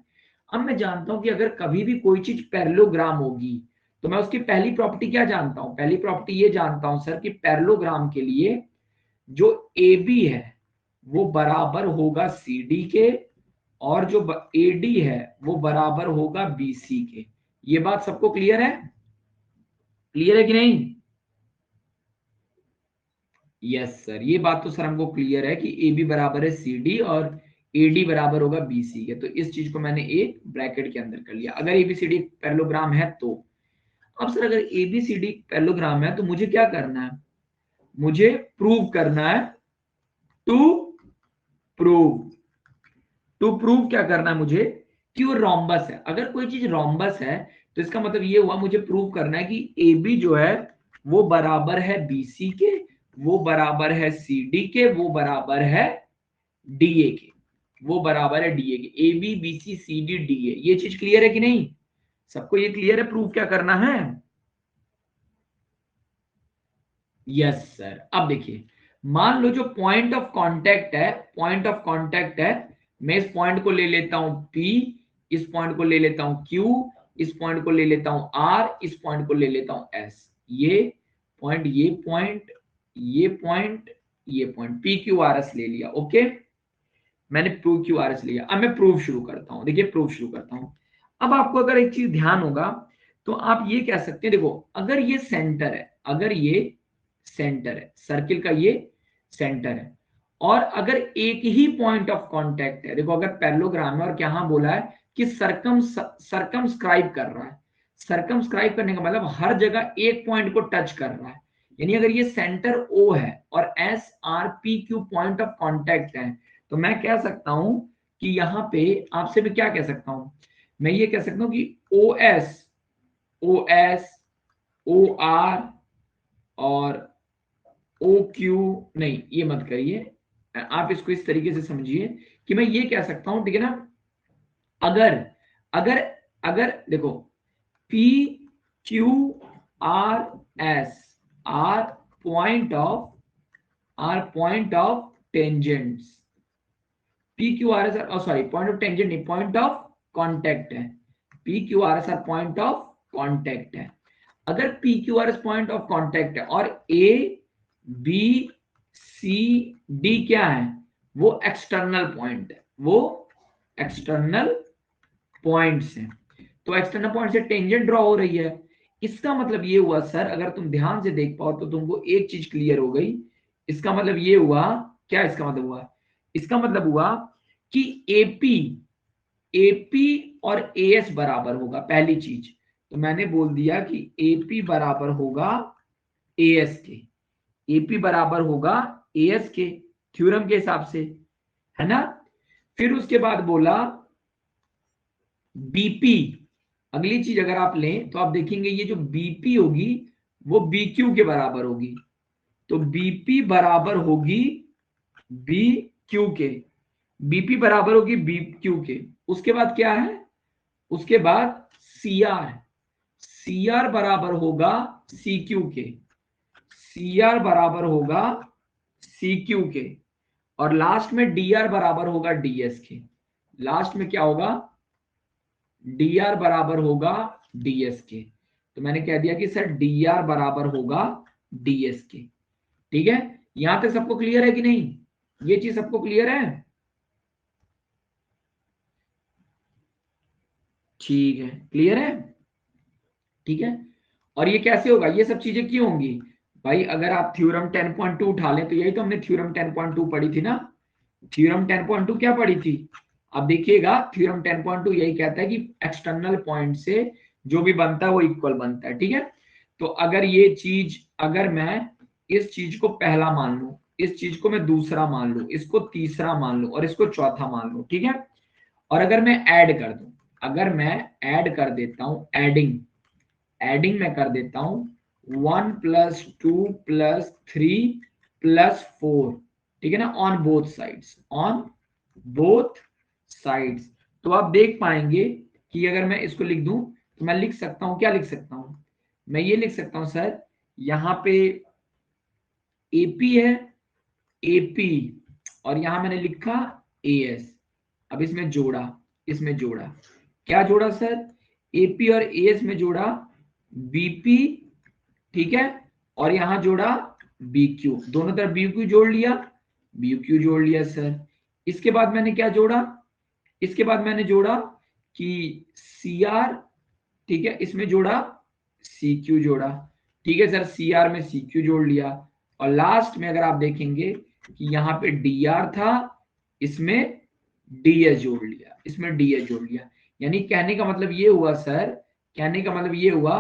Speaker 1: अब मैं जानता हूं कि अगर कभी भी कोई चीज पैरेललोग्राम होगी तो मैं उसकी पहली प्रॉपर्टी क्या जानता हूं, पहली प्रॉपर्टी ये जानता हूं सर कि पैरेललोग्राम के लिए जो ए बी है वो बराबर होगा सी डी के, और जो ए डी है वो बराबर होगा बी सी के। ये बात सबको क्लियर है? क्लियर है कि नहीं? यस सर, ये बात तो सर हमको क्लियर है कि ए बी बराबर है सी डी और ए डी बराबर होगा बी सी के। तो इस चीज को मैंने एक ब्रैकेट के अंदर कर लिया, अगर A B C D parallelogram है तो। अब सर अगर A B C D parallelogram है तो मुझे क्या करना है, मुझे प्रूव करना है, टू प्रूव, टू प्रूव क्या करना है मुझे, कि वो रोम्बस है। अगर कोई चीज रोम्बस है तो इसका मतलब ये हुआ मुझे प्रूव करना है कि ए बी जो है वो बराबर है बी सी के, वो बराबर है सी डी के, वो बराबर है डी ए के, वो बराबर है डी ए के। A B B C C D D A, ये चीज क्लियर है कि नहीं? सबको ये क्लियर है प्रूव क्या करना है? Yes sir. अब देखिए मान लो जो पॉइंट ऑफ कांटेक्ट है, पॉइंट ऑफ कांटेक्ट है, मैं इस पॉइंट को ले लेता हूं P, इस पॉइंट को ले लेता हूं Q, इस पॉइंट को ले लेता हूं R, इस पॉइंट को ले लेता हूं S। ये पॉइंट, ये पॉइंट, ये पॉइंट, ये point, P Q R S ले लिया, ओके। मैंने प्रूव क्यू आर एस लिया। अब मैं प्रूव शुरू करता हूं, देखिए प्रूव शुरू करता हूं। अब आपको अगर एक चीज ध्यान होगा तो आप ये कह सकते हैं, देखो अगर ये सेंटर है, अगर ये सेंटर है सर्किल का, ये सेंटर है, और अगर एक ही पॉइंट ऑफ कांटेक्ट है, देखो अगर पैरेललोग्राम है और क्या बोला है कि सर्कमस्क्राइब कर रहा है, सर्कमस्क्राइब करने का मतलब हर जगह एक पॉइंट को टच कर रहा है, यानी अगर ये सेंटर ओ है और S R P Q point of contact है, तो मैं कह सकता हूं कि यहां पे आपसे मैं क्या कह सकता हूं, मैं ये कह सकता हूं कि O S, O S, O R और ओ क्यू, नहीं ये मत करिए, आप इसको इस तरीके से समझिए कि मैं ये कह सकता हूं, ठीक है ना, अगर अगर अगर देखो P Q R S are point of tangents, P Q R S sorry point of tangent नहीं, पॉइंट ऑफ कांटेक्ट है, P Q R S point of contact है। अगर P Q R S point of contact है और A B C D क्या है, वो external point है, वो एक्सटर्नल पॉइंट्स हैं, तो एक्सटर्नल पॉइंट से टेंजेंट ड्रॉ हो रही है। इसका मतलब ये हुआ सर, अगर तुम ध्यान से देख पाओ तो तुमको एक चीज क्लियर हो गई। इसका मतलब ये हुआ, क्या इसका मतलब हुआ, इसका मतलब हुआ कि एपी और एएस बराबर होगा। पहली चीज तो मैंने बोल दिया कि एपी बराबर होगा एएस के, एपी बराबर होगा एएस के थ्योरम के हिसाब से, है ना। फिर उसके बाद बोला बीपी, अगली चीज अगर आप लें तो आप देखेंगे ये जो बीपी होगी वो बीक्यू के बराबर होगी, तो बीपी बराबर होगी बीक्यू के, बीपी बराबर होगी बीक्यू के। उसके बाद क्या है, उसके बाद सीआर, सीआर बराबर होगा सीक्यू के, सीआर बराबर होगा सीक्यू के, और लास्ट में डीआर बराबर होगा डीएस के। लास्ट में क्या होगा, डीआर बराबर होगा डीएस के। तो मैंने कह दिया कि सर डीआर बराबर होगा डीएस के। ठीक है, यहां तक सबको क्लियर है कि नहीं, ये चीज सबको क्लियर है? ठीक है, क्लियर है, ठीक है। और ये कैसे होगा, ये सब चीजें क्यों होंगी भाई, अगर आप थ्योरम 10.2 उठा लें तो यही तो हमने थ्योरम 10.2 पढ़ी थी ना। थ्योरम 10.2 क्या पढ़ी थी, अब देखिएगा थ्योरम 10.2 यही कहता है कि एक्सटर्नल पॉइंट से जो भी बनता है वो इक्वल बनता है, ठीक है। तो अगर ये चीज, अगर मैं इस चीज को पहला मान लूं, इस चीज को मैं दूसरा मान लूं, इसको तीसरा मान लूं और इसको चौथा मान लूं, ठीक है। और अगर मैं ऐड कर दूं, अगर मैं ऐड कर देता हूं, एडिंग, एडिंग में कर देता हूं 1 + 2 + 3 + 4, ठीक है ना, on both sides, on both sides. तो आप देख पाएंगे कि अगर मैं इसको लिख दूं तो मैं लिख सकता हूं, क्या लिख सकता हूं, मैं ये लिख सकता हूं सर, यहां पे एपी है, एपी, और यहां मैंने लिखा एएस। अब इसमें जोड़ा, इसमें जोड़ा, क्या जोड़ा सर, एपी और एएस में जोड़ा बीपी, ठीक है, और यहां जोड़ा बीक्यू, दोनों तरफ बीक्यू जोड़ लिया, बीक्यू जोड़ लिया सर। इसके बाद मैंने क्या जोड़ा, इसके बाद मैंने जोड़ा कि सी आर, ठीक है, इसमें जोड़ा सी क्यू जोड़ा, ठीक है सर, सी आर में सी क्यू जोड़ लिया, और लास्ट में अगर आप देखेंगे कि यहाँ पे डी आर था, इसमें डीएस जोड़ लिया, इसमें डीएस जोड़ लिया। यानी कहने का मतलब ये हुआ सर, कहने का मतलब ये हुआ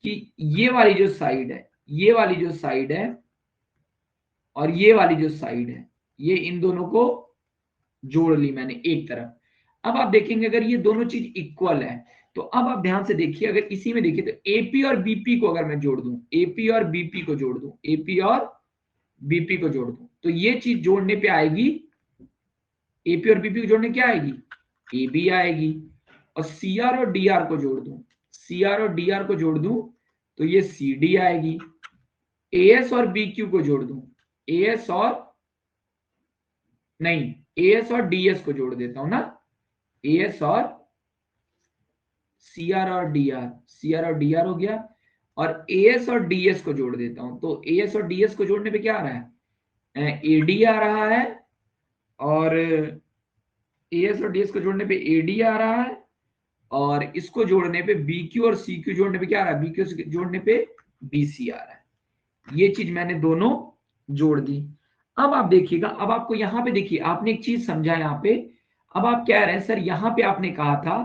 Speaker 1: कि ये वाली जो साइड है, ये वाली जो साइड है और ये वाली जो साइड है, ये इन दोनों को जोड़ ली मैंने एक तरफ। अब आप देखेंगे अगर ये दोनों चीज इक्वल है, तो अब आप ध्यान से देखिए, अगर इसी में देखिए तो एपी और बीपी को अगर मैं जोड़ दूं, एपी और बीपी को जोड़ दूं, एपी और बीपी को जोड़ दूं, तो ये चीज जोड़ने पे आएगी, एपी और बीपी को जोड़ने क्या आएगी, ए बी आएगी। और सी आर और डी आर को जोड़ दूं, सी आर और डी आर को जोड़ दूं तो ये सी डी आएगी। एएस और बी क्यू को जोड़ दूं, एएस और नहीं, एएस और डीएस को जोड़ देता हूं ना, एएस और सीआर और डीआर, सीआर और डीआर हो गया, और एएस और डीएस को जोड़ देता हूं, तो एएस और डीएस को जोड़ने पे क्या आ रहा है, एडी आ रहा है, और एएस और डीएस को जोड़ने पे एडी आ रहा है, और इसको जोड़ने पे बीक्यू और सीक्यू जोड़ने पे क्या आ रहा है, बीक्यू जोड़ने पे बीसी आ रहा है। ये चीज मैंने दोनों जोड़ दी। अब आप देखिएगा, अब आपको यहां पे देखिए, आपने एक चीज समझा यहां पे, अब आप कह रहे हैं सर यहां पे आपने कहा था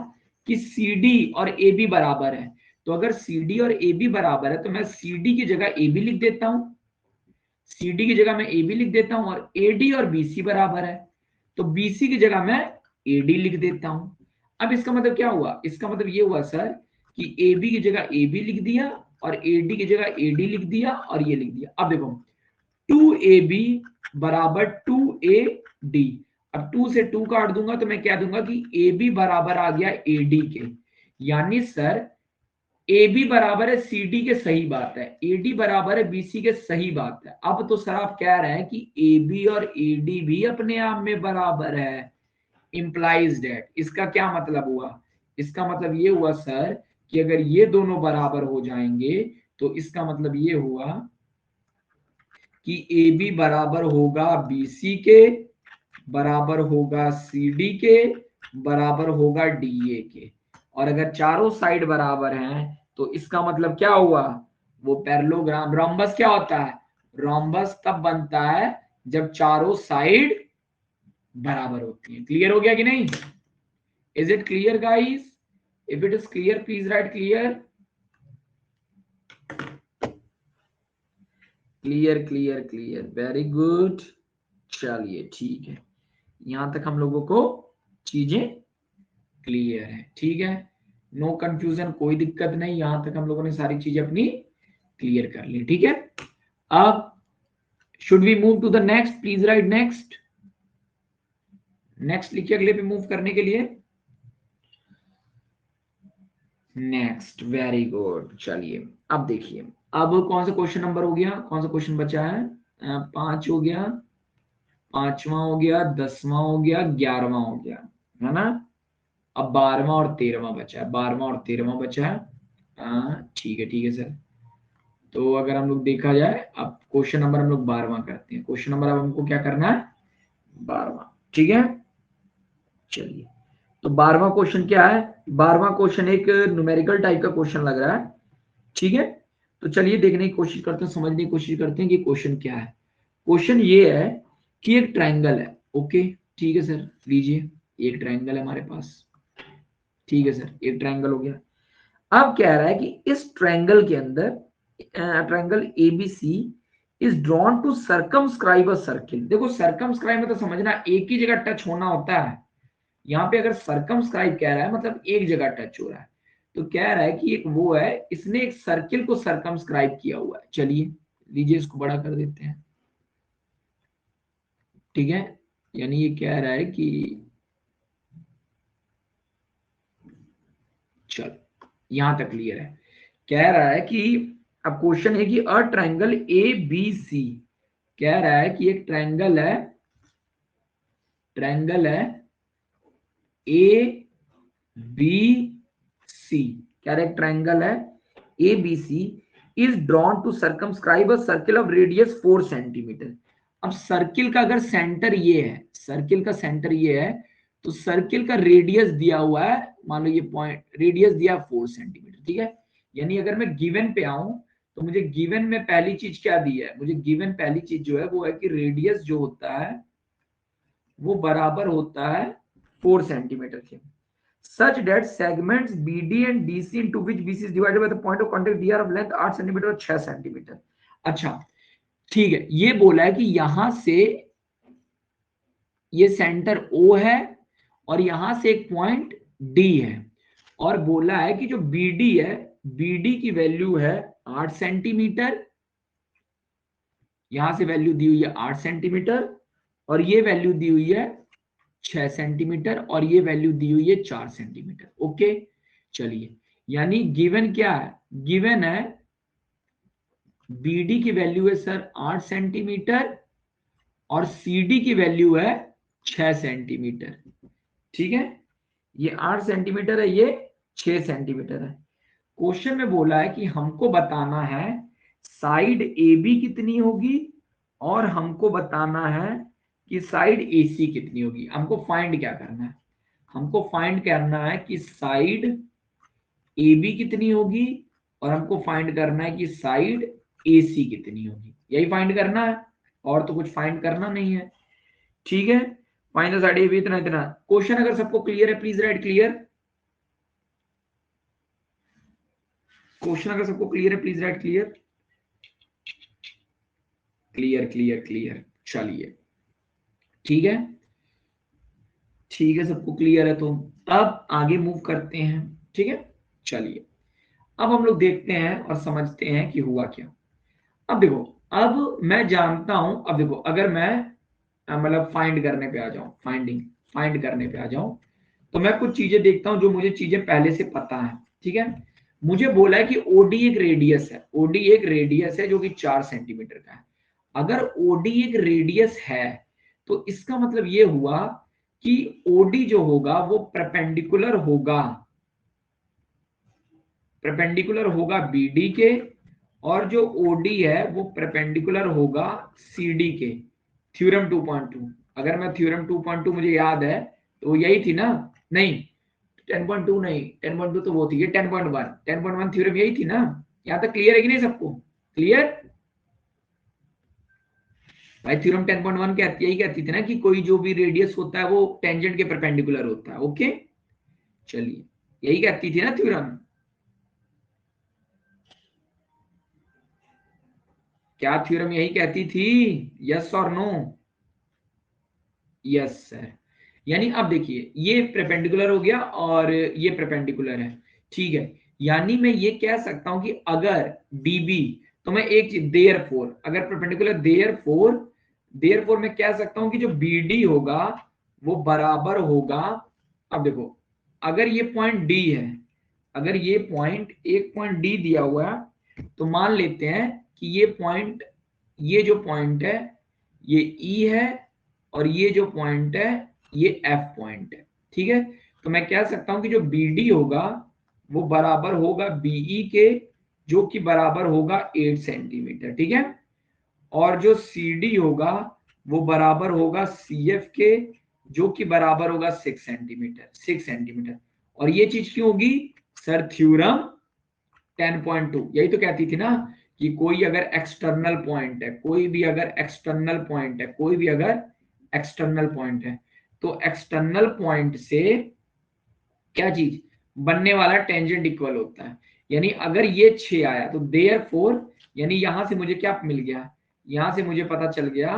Speaker 1: कि CD और AB बराबर है, तो अगर CD और AB बराबर है तो मैं CD की जगह AB लिख देता हूं, CD की जगह मैं AB लिख देता हूं, और AD और BC बराबर है तो BC की जगह मैं AD लिख देता हूं। अब इसका मतलब क्या हुआ, इसका मतलब ये हुआ सर कि AB की जगह AB लिख दिया और AD की जगह AD लिख दिया और ये लिख दिया। अब देखो 2AB बराबर 2 AD। अब 2 से 2 काट दूंगा तो मैं कह दूंगा कि AB बराबर आ गया AD के, यानी सर AB बराबर है CD के, सही बात है, AD बराबर है BC के, सही बात है। अब तो सर आप कह रहे हैं कि AB और AD भी अपने आप में बराबर है, इंप्लाइज दैट। इसका क्या मतलब हुआ? इसका मतलब ये हुआ सर कि अगर ये दोनों बराबर हो जाएंगे तो इसका मतलब ये हुआ कि AB बराबर होगा BC के, बराबर होगा CD के, बराबर होगा DA के। और अगर चारों साइड बराबर हैं तो इसका मतलब क्या हुआ? वो पैरेललोग्राम, रोम्बस क्या होता है? रोम्बस तब बनता है जब चारों साइड बराबर होती है। क्लियर हो गया कि नहीं? Is it clear guys? If it is clear please write clear. Clear clear clear, very good. चलिए ठीक है, यहां तक हम लोगों को चीजें क्लियर है, ठीक है, नो कंफ्यूजन, कोई दिक्कत नहीं, यहां तक हम लोगों ने सारी चीजें अपनी क्लियर कर ली, ठीक है। अब should we move to the next? Please write next. Next लिखिए अगले पे मूव करने के लिए। Next, very good. चलिए अब देखिए, अब कौन सा क्वेश्चन नंबर हो गया, कौन सा क्वेश्चन बचा है? 5 हो गया, 5वां हो गया, 10वां हो गया, 11वां हो गया, है ना। अब 12वां और 13वां बचा है, 12वां और 13वां बचा है। ठीक है ठीक है सर। तो अगर हम लोग देखा जाए, अब क्वेश्चन नंबर हम लोग 12वां करते हैं। क्वेश्चन नंबर अब हमको क्या करना है? 12वां, ठीक है। चलिए, तो 12वां क्वेश्चन क्या है? 12वां क्वेश्चन एक न्यूमेरिकल टाइप का क्वेश्चन लग रहा है, ठीक है। तो चलिए देखने की कोशिश करते हैं, समझने की कोशिश करते हैं कि क्वेश्चन क्या है। क्वेश्चन ये है कि एक ट्रायंगल है, ओके, ठीक है सर, लीजिए एक ट्रायंगल है हमारे पास, ठीक है सर, एक ट्रायंगल हो गया। अब कह रहा है कि इस ट्रायंगल के अंदर, triangle ABC is drawn to circumscribe a circle. देखो सर्कमस्क्राइब में तो समझना एक ही जगह टच होना होता है, यहाँ पे अगर सर्कमस्क्राइब कह रहा है मतलब एक जगह टच हो रहा है। तो कह रहा है कि एक वो है, इसने एक सर्किल को सर्कमस्क्राइब किया हुआ है। चलिए लीजिए इसको बड़ा कर देते हैं, ठीक है। यानी ये कह रहा है कि, चलो यहां तक क्लियर है। कह रहा है कि अब क्वेश्चन है कि अ ट्रायंगल ए बी सी, कह रहा है कि एक ट्रायंगल है, ट्रायंगल है ए बी सी, कह रहा है एक ट्रायंगल है A B C is drawn to circumscribe a circle of radius 4 centimetre. अब सर्किल का अगर सेंटर ये है, सर्किल का सेंटर ये है, तो सर्किल का रेडियस दिया हुआ है, मान लो ये पॉइंट, रेडियस दिया 4 सेंटीमीटर, ठीक है। यानी अगर मैं गिवन पे आऊं तो मुझे गिवन में पहली चीज क्या दी है? मुझे गिवन पहली चीज जो है वो है कि रेडियस जो होता है वो बराबर होता है 4 सेंटीमीटर के, such that segments BD and DC into which BC is divided by the point of contact DR of length 8 centimetre और 6 सेंटीमीटर। अच्छा ठीक है, ये बोला है कि यहां से ये सेंटर O है और यहां से एक पॉइंट D है, और बोला है कि जो BD है, BD की वैल्यू है 8 सेंटीमीटर, यहां से वैल्यू दी हुई है 8 सेंटीमीटर, और ये वैल्यू दी हुई है 6 सेंटीमीटर, और ये वैल्यू दी हुई है 4 सेंटीमीटर, ओके। चलिए, यानी गिवन क्या है? गिवन है BD की वैल्यू है सर 8 सेंटीमीटर और CD की वैल्यू है 6 सेंटीमीटर, ठीक है। ये 8 सेंटीमीटर है, ये 6 सेंटीमीटर है। क्वेश्चन में बोला है कि हमको बताना है साइड AB कितनी होगी और हमको बताना है कि साइड AC कितनी होगी। हमको फाइंड क्या करना है? हमको फाइंड करना है कि साइड AB कितनी होगी और हमको फाइंड करना है कि साइड AC कितनी होगी। यही फाइंड करना है, और तो कुछ फाइंड करना नहीं है, ठीक है। फाइंड द साइड AB, इतना इतना। क्वेश्चन अगर सबको क्लियर है प्लीज राइट क्लियर। क्वेश्चन अगर सबको क्लियर है please write clear. Clear clear clear, चलिए ठीक है, ठीक है, सबको क्लियर है तो अब आगे मूव करते हैं, ठीक है। चलिए अब हम लोग देखते हैं और समझते हैं कि हुआ क्या। अब देखो, अब मैं जानता हूं, अब देखो अगर मैं मतलब फाइंड करने पे आ जाऊं, फाइंड करने पे आ जाऊं, तो मैं कुछ चीजें देखता हूं जो मुझे चीजें पहले से पता है। ठीक है, मुझे बोला है कि ओडी एक रेडियस है, ओडी एक रेडियस है जो कि 4 सेंटीमीटर का है। अगर ओडी एक रेडियस है तो इसका मतलब ये हुआ कि ओडी जो होगा वो परपेंडिकुलर होगा बीडी के, और जो ओडी है वो परपेंडिकुलर होगा सीडी के। थ्योरम 2.2, अगर मैं थ्योरम 2.2 मुझे याद है तो वो यही थी ना, नहीं 10.2 नहीं, 10.2 तो वो थी, ये 10.1 थ्योरम यही थी ना। यहाँ तक क्लियर है कि नहीं सबको? क्लियर भाई, थ्योरम 10.1 कहती यही कहती थी ना कि कोई जो भी रेडियस होता है वो टेंजेंट के परपेंडिकुलर होता है। ओके, चलिए, यही कहती थी ना थ्योरम। क्या थ्योरम यही कहती थी? यस और नो? Yes sir. यानी अब देखिए, ये परपेंडिकुलर हो गया और ये परपेंडिकुलर है। ठीक है, यानी मैं ये कह सकता हूं कि अगर डीबी, तो मैं एक चीज देयरफॉर, अगर परपेंडिकुलर देयरफॉर मैं कह सकता हूं कि जो बीडी होगा वो बराबर होगा। अब देखो, अगर ये पॉइंट डी है, अगर ये पॉइंट, एक पॉइंट डी दिया हुआ है, तो मान लेते हैं कि ये पॉइंट, ये जो पॉइंट है ये ई है, और ये जो पॉइंट है ये एफ पॉइंट है। ठीक है, तो मैं कह सकता हूं कि जो बी डी होगा वो बराबर होगा बीई के, जो कि बराबर होगा 8 सेंटीमीटर। ठीक है, और जो सी डी होगा वो बराबर होगा सी एफ के, जो कि बराबर होगा 6 सेंटीमीटर। और ये चीज क्यों होगी सर? थ्योरम 10.2 यही तो कहती थी ना कि कोई अगर एक्सटर्नल पॉइंट है, कोई भी अगर एक्सटर्नल पॉइंट है, कोई भी अगर एक्सटर्नल पॉइंट है, तो एक्सटर्नल पॉइंट से क्या चीज बनने वाला टेंजेंट इक्वल होता है। यानी अगर ये 6 आया तो देयरफॉर, यानी यहां से मुझे क्या मिल गया, यहां से मुझे पता चल गया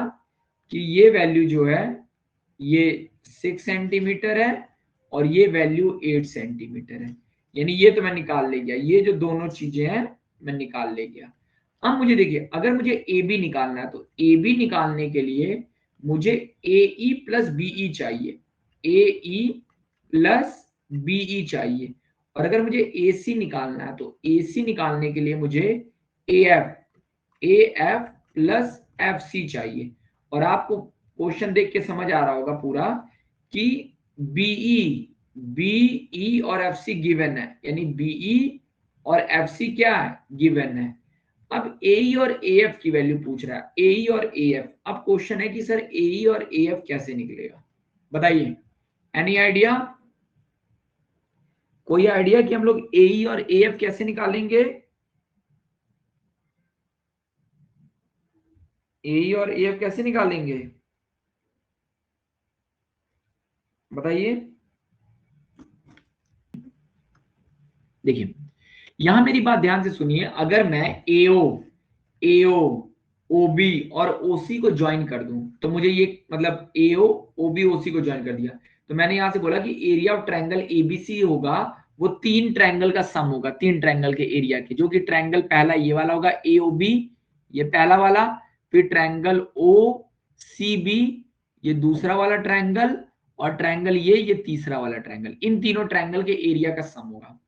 Speaker 1: कि ये वैल्यू जो है ये 6 सेंटीमीटर है, और ये वैल्यू 8 सेंटीमीटर है। यानी ये तो मैं निकाल ले गया, ये जो दोनों चीजें हैं मैं निकाल ले गया। अब मुझे देखिए, अगर मुझे ए बी निकालना है तो ए बी निकालने के लिए मुझे ए ई प्लस बीई चाहिए, ए ई प्लस बीई चाहिए। और अगर मुझे ए सी निकालना है तो ए सी निकालने के लिए मुझे A F plus F C चाहिए। और आपको क्वेश्चन देख के समझ आ रहा होगा पूरा कि बीई, बीई और एफ सी गिवन है, यानी बीई और एफ सी क्या है? गिवन है। अब एई और एएफ की वैल्यू पूछ रहा है, एई और एएफ। अब क्वेश्चन है कि सर एई और एएफ कैसे निकलेगा, बताइए, एनी आइडिया? कोई आइडिया कि हम लोग एई और एएफ कैसे निकालेंगे? एई और एएफ कैसे निकालेंगे, बताइए। देखिए, यहां मेरी बात ध्यान से सुनिए, अगर मैं एओ, एओ, ओबी और ओसी को ज्वाइन कर दूं तो मुझे ये, मतलब एओ, ओबी, ओसी को ज्वाइन कर दिया, तो मैंने यहां से बोला कि एरिया ऑफ ट्रायंगल एबीसी होगा वो 3 ट्रायंगल का सम होगा, 3 ट्रायंगल के एरिया के, जो कि ट्रायंगल पहला ये वाला होगा एओबी, ये पहला वाला, फिर ट्रायंगल ओ सी बी, ये दूसरा वाला ट्रायंगल, और ट्रायंगल ये तीसरा वाला ट्रायंगल, इन तीनों ट्रायंगल के एरिया का सम होगा।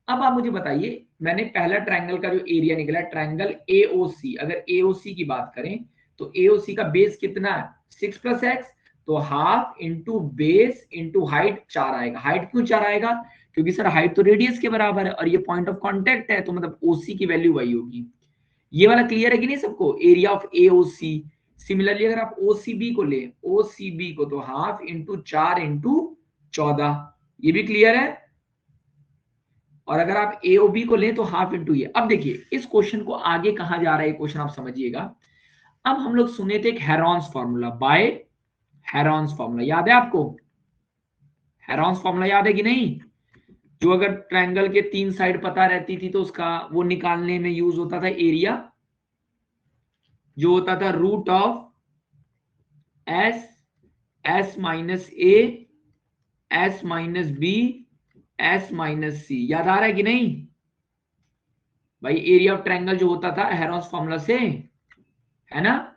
Speaker 1: अब आप मुझे बताइए, मैंने पहला ट्रायंगल का जो एरिया निकला ट्रायंगल एओसी, अगर एओसी की बात करें तो एओसी का बेस कितना है? 6 + x, तो half into base into height 4 आएगा। हाइट क्यों 4 आएगा? क्योंकि सर हाइट तो रेडियस के बराबर है और ये पॉइंट ऑफ कांटेक्ट है, तो मतलब ओसी की वैल्यू वही होगी। ये वाला क्लियर है कि नहीं सबको? Area of AOC. सिमिलरली अगर आप ओसीबी को ले, ओसीबी को, तो हाफ इंटू 4 इंटू 14, ये भी क्लियर है। और अगर आप एओबी को लें तो हाफ इंटू ये। अब देखिए इस क्वेश्चन को आगे कहा जा रहा है, क्वेश्चन आप समझिएगा। अब हम लोग सुने थे एक Heron's formula, by Heron's formula, याद है आपको? हेरॉन्स फॉर्मूला याद है कि नहीं? जो अगर ट्रायंगल के 3 साइड पता रहती थी तो उसका वो निकालने में यूज होता था एरिया, जो होता था root of S, S minus A, S minus B, S minus C. याद आ रहा है कि नहीं भाई? एरिया ऑफ ट्रायंगल जो होता था हेरॉन्स फॉर्मूला से, है ना?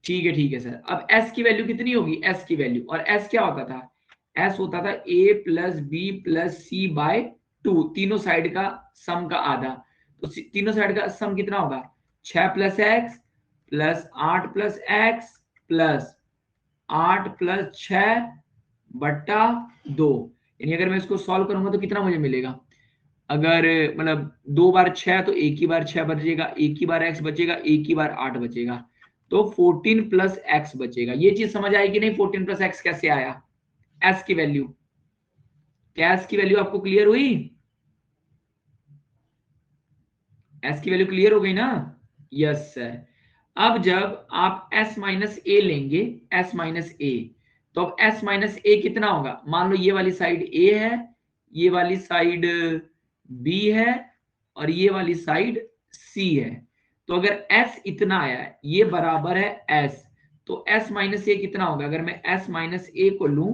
Speaker 1: ठीक है सर। अब s की वैल्यू कितनी होगी, s की वैल्यू, और s क्या होता था, s होता था a plus B plus C by 2, तीनों साइड का सम का आधा। तो तीनों साइड का सम कितना होगा, 6 plus x plus 8 plus x plus 8 plus 6 बट्टा 2। यानी अगर मैं इसको सॉल्व करूंगा तो कितना मुझे मिलेगा, अगर मतलब 2 बार 6 तो एक ही बार 6 बचेगा, एक ही बार x बचेगा, एक ही बार 8 बचेगा, तो 14 प्लस एक्स बचेगा। ये चीज समझ आएगी नहीं, 14 प्लस एक्स कैसे आया, s की वैल्यू, क्या s की वैल्यू आपको क्लियर हुई, s की वैल्यू क्लियर हो गई ना, यस सर। अब जब आप s माइनस ए लेंगे, s माइनस ए, तो अब s माइनस ए कितना होगा, मान लो ये वाली साइड a है, ये वाली साइड b है, और ये वाली साइड c है। तो अगर s इतना आया है, ये बराबर है s, तो s माइनस ए कितना होगा, अगर मैं s माइनस ए को लूं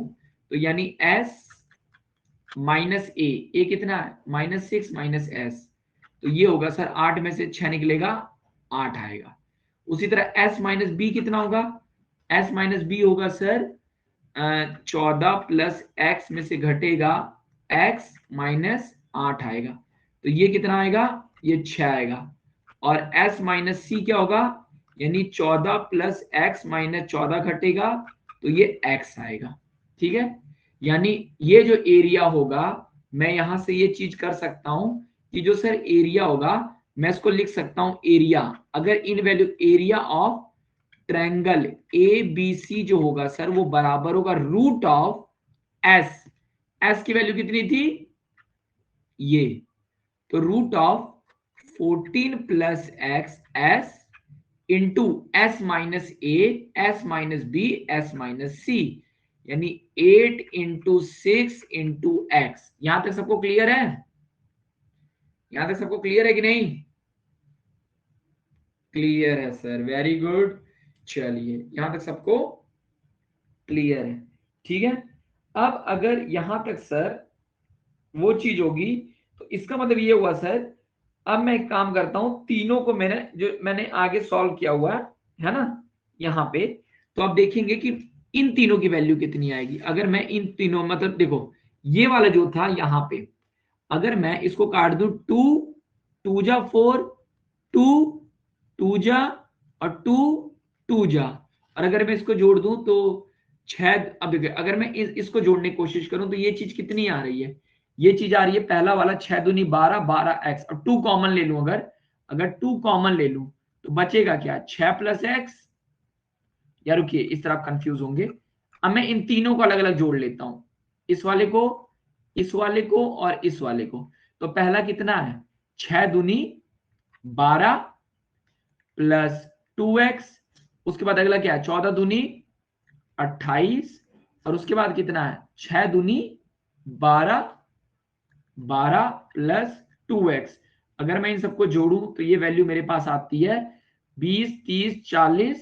Speaker 1: तो यानी s माइनस ए कितना है, -6 माइनस एस, तो ये होगा सर 8 में से 6 निकलेगा 8 आएगा। उसी तरह s माइनस बी कितना होगा, s माइनस बी होगा सर 14 प्लस एक्स में से घटेगा x माइनस 8 आएगा, तो ये कितना आएगा, ये 6 आएगा। और s माइनस सी क्या होगा, यानी 14 प्लस एक्स माइनस 14 घटेगा, तो ये x आएगा। ठीक है, यानी ये जो एरिया होगा, मैं यहां से ये चीज कर सकता हूं कि जो सर एरिया होगा, मैं इसको लिख सकता हूं एरिया, अगर इन value area of triangle A B C जो होगा सर, वो बराबर होगा रूट ऑफ एस, एस की वैल्यू कितनी थी, ये, तो root of 14 plus X S into S minus A, S minus B, S minus C, यानी 8 इंटू 6 इंटू एक्स। यहां तक सबको क्लियर है, यहां तक सबको क्लियर है कि नहीं, क्लियर है सर, वेरी गुड। चलिए यहां तक सबको क्लियर है, ठीक है। अब अगर यहां तक सर वो चीज होगी, तो इसका मतलब ये हुआ सर, अब मैं एक काम करता हूं, तीनों को मैंने आगे सॉल्व किया हुआ है ना यहाँ पे, तो आप देखेंगे कि इन तीनों की वैल्यू कितनी आएगी। अगर मैं इन तीनों, मतलब देखो ये वाला जो था यहाँ पे, अगर मैं इसको काट दूं, 2 2 जा 4, 2 2 जा और 2 2 जा, और अगर मैं इसको जोड़ दूं तो 6, अब देखिए अगर मैं इसको जोड़ने की कोशिश करूं तो ये चीज कितनी आ रही है, ये चीज आ रही है पहला वाला 6 दूनी 12, 12 एक्स, और 2 कॉमन ले लूं, अगर अगर 2 कॉमन ले लूं तो बचेगा क्या, 6 प्लस एक्स, या रुकिए इस तरह आप कंफ्यूज होंगे, अब मैं इन तीनों को अलग अलग जोड़ लेता हूं, इस वाले को, इस वाले को और इस वाले को। तो पहला कितना है, 6 दूनी 12 प्लस 2x, उसके बाद अगला क्या है, 14 दूनी 28, और उसके बाद कितना है, 6 दूनी 12, 12 प्लस 2x। अगर मैं इन सबको जोड़ूं तो ये वैल्यू मेरे पास आती है 20 30 40,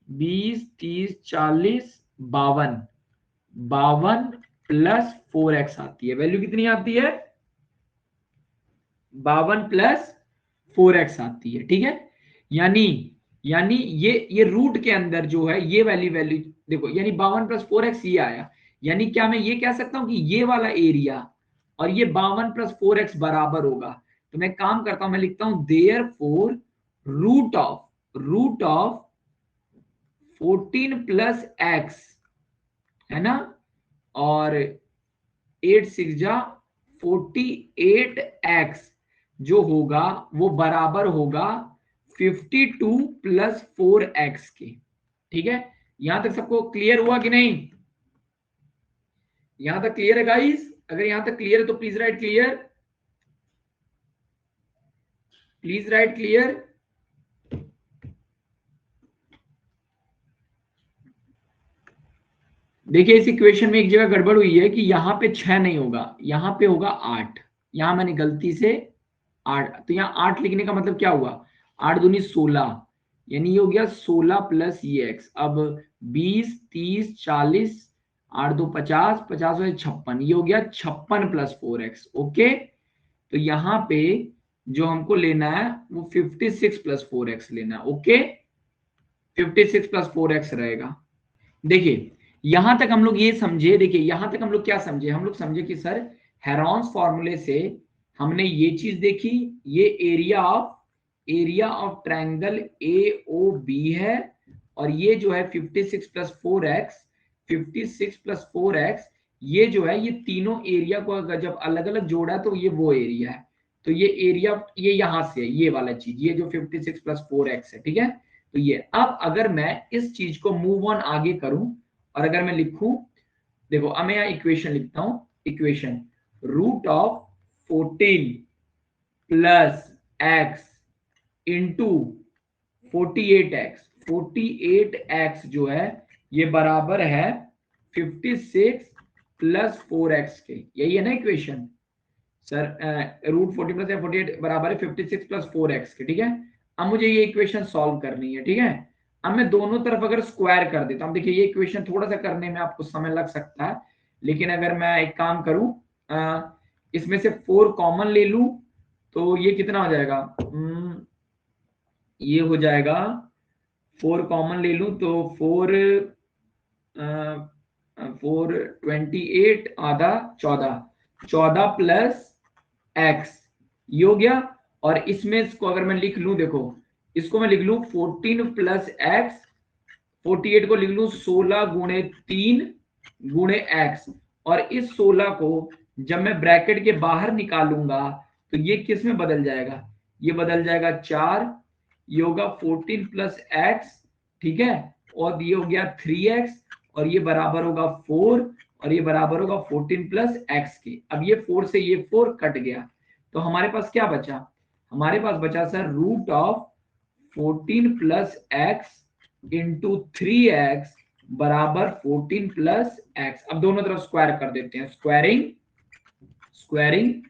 Speaker 1: 20 30 40 52, 52 प्लस 4x आती है, वैल्यू कितनी आती है, 52 प्लस 4x आती है। ठीक है, यानी यानी ये रूट के अंदर जो है ये वैल्यू वैल्यू देखो, यानी 52 प्लस 4x ये आया, यानी क्या मैं ये कह सकता हूं कि ये वाला एरिया और ये 52 प्लस 4x बराबर होगा। तो मैं काम करता हूं, मैं लिखता हूं therefore root of 14 plus x, है ना, और 8 6 जा 48x जो होगा वो बराबर होगा 52 प्लस 4x के। ठीक है, यहां तक सबको क्लियर हुआ कि नहीं, यहां तक क्लियर है गाइस, अगर यहां तक क्लियर है तो please write clear, please write clear. देखिए इस इक्वेशन में एक जगह गड़बड़ हुई है कि यहाँ पे 6 नहीं होगा, यहाँ पे होगा 8, यहाँ मैंने गलती से 8, तो यहाँ 8 लिखने का मतलब क्या हुआ, 8 दूनी 16, यानी ये हो गया 16 प्लस ये एक्स। अब 20 30 40, 8 2 50, 50 और 56, ये हो गया 56 प्लस 4x। ओके, तो यहाँ पे जो हमको लेना है वो 56 प्लस 4x लेना है। ओके, 56 प्लस 4x रहेगा। देखिए यहां तक हम लोग ये समझे, देखिए यहां तक हम लोग क्या समझे, हम लोग समझे कि सर हेरॉन्स फॉर्मूले से हमने ये चीज देखी, ये एरिया ऑफ ट्रायंगल AOB है, और ये जो है 56 प्लस 4x, 56 प्लस 4x, ये जो है ये तीनों एरिया को अगर जब अलग अलग जोड़ा तो ये वो एरिया है। तो ये एरिया ये यहां से है, ये वाला चीज, ये जो 56 प्लस 4x है, ठीक है। तो ये अब अगर मैं इस चीज को मूव ऑन आगे करूं और अगर मैं लिखूं, देखो अब मैं यहाँ इक्वेशन लिखता हूं, equation root of 14 plus X into 48x, 48x जो है ये बराबर है 56 प्लस 4x के, यही है ना इक्वेशन सर। रूट 40 प्लस 48 बराबर है 56 प्लस 4x के, ठीक है। अब मुझे ये इक्वेशन सॉल्व करनी है, ठीक है। अब मैं दोनों तरफ अगर स्क्वायर कर देता हूं, देखिए ये इक्वेशन थोड़ा सा करने में आपको समय लग सकता है, लेकिन अगर मैं एक काम करूं, इसमें से 4 कॉमन ले लूं तो ये कितना हो जाएगा, ये हो जाएगा 4 कॉमन ले लूं तो 4 आधा 14, 14 प्लस एक्स, ये हो गया। और इसमें इसको अगर मैं लिख लूं, देखो इसको मैं लिख लूं 14 प्लस एक्स, 48 को लिख लूं 16 गुणे 3 गुणे एक्स, और इस 16 को जब मैं ब्रैकेट के बाहर निकालूंगा तो ये किस में बदल जाएगा, ये बदल जाएगा 4, ये होगा 14 प्लस एक्स, ठीक है, और ये हो गया 3x, और ये बराबर होगा 4, और ये बराबर होगा 14 प्लस एक्स के। अब ये 4 से ये 4 कट गया, तो हमारे पास क्या बचा, हमारे पास बचा sir root of 14 plus X into 3x बराबर 14 प्लस एक्स। अब दोनों तरफ स्क्वायर कर देते हैं, स्क्वायरिंग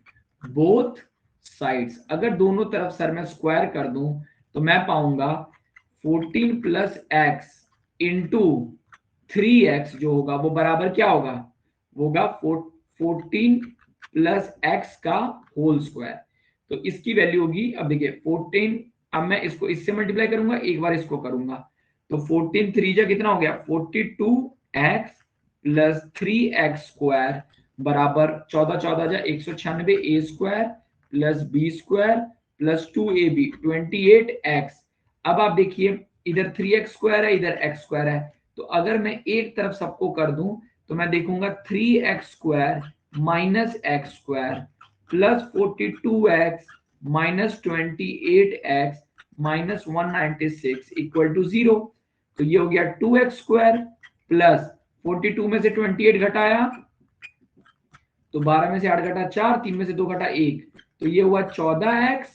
Speaker 1: बोथ साइड्स। अगर दोनों तरफ सर मैं स्क्वायर कर दूं तो मैं पाऊंगा 14 प्लस एक्स इंटू 3x जो होगा वो बराबर क्या होगा, वो होगा 14 प्लस एक्स का होल स्क्वायर। तो इसकी वैल्यू होगी, अब देखिए 14, अब मैं इसको इससे मल्टीप्लाई करूंगा, एक बार इसको करूंगा तो 14 3 जा कितना हो गया 42x प्लस 3x स्क्वायर बराबर 14 14 जा 196 a square plus b square plus 2ab 28x। अब आप देखिए इधर 3x स्क्वायर है, इधर x स्क्वायर है, तो अगर मैं एक तरफ सबको कर दूं तो मैं देखूंगा 3x square minus X square plus 42x minus 28x minus 196 equal to 0। तो ये हो गया 2x स्क्वायर प्लस 42 में से 28 घटाया तो 12 में से 8 घटा 4, 3 में से 2 घटा 1, तो ये हुआ 14x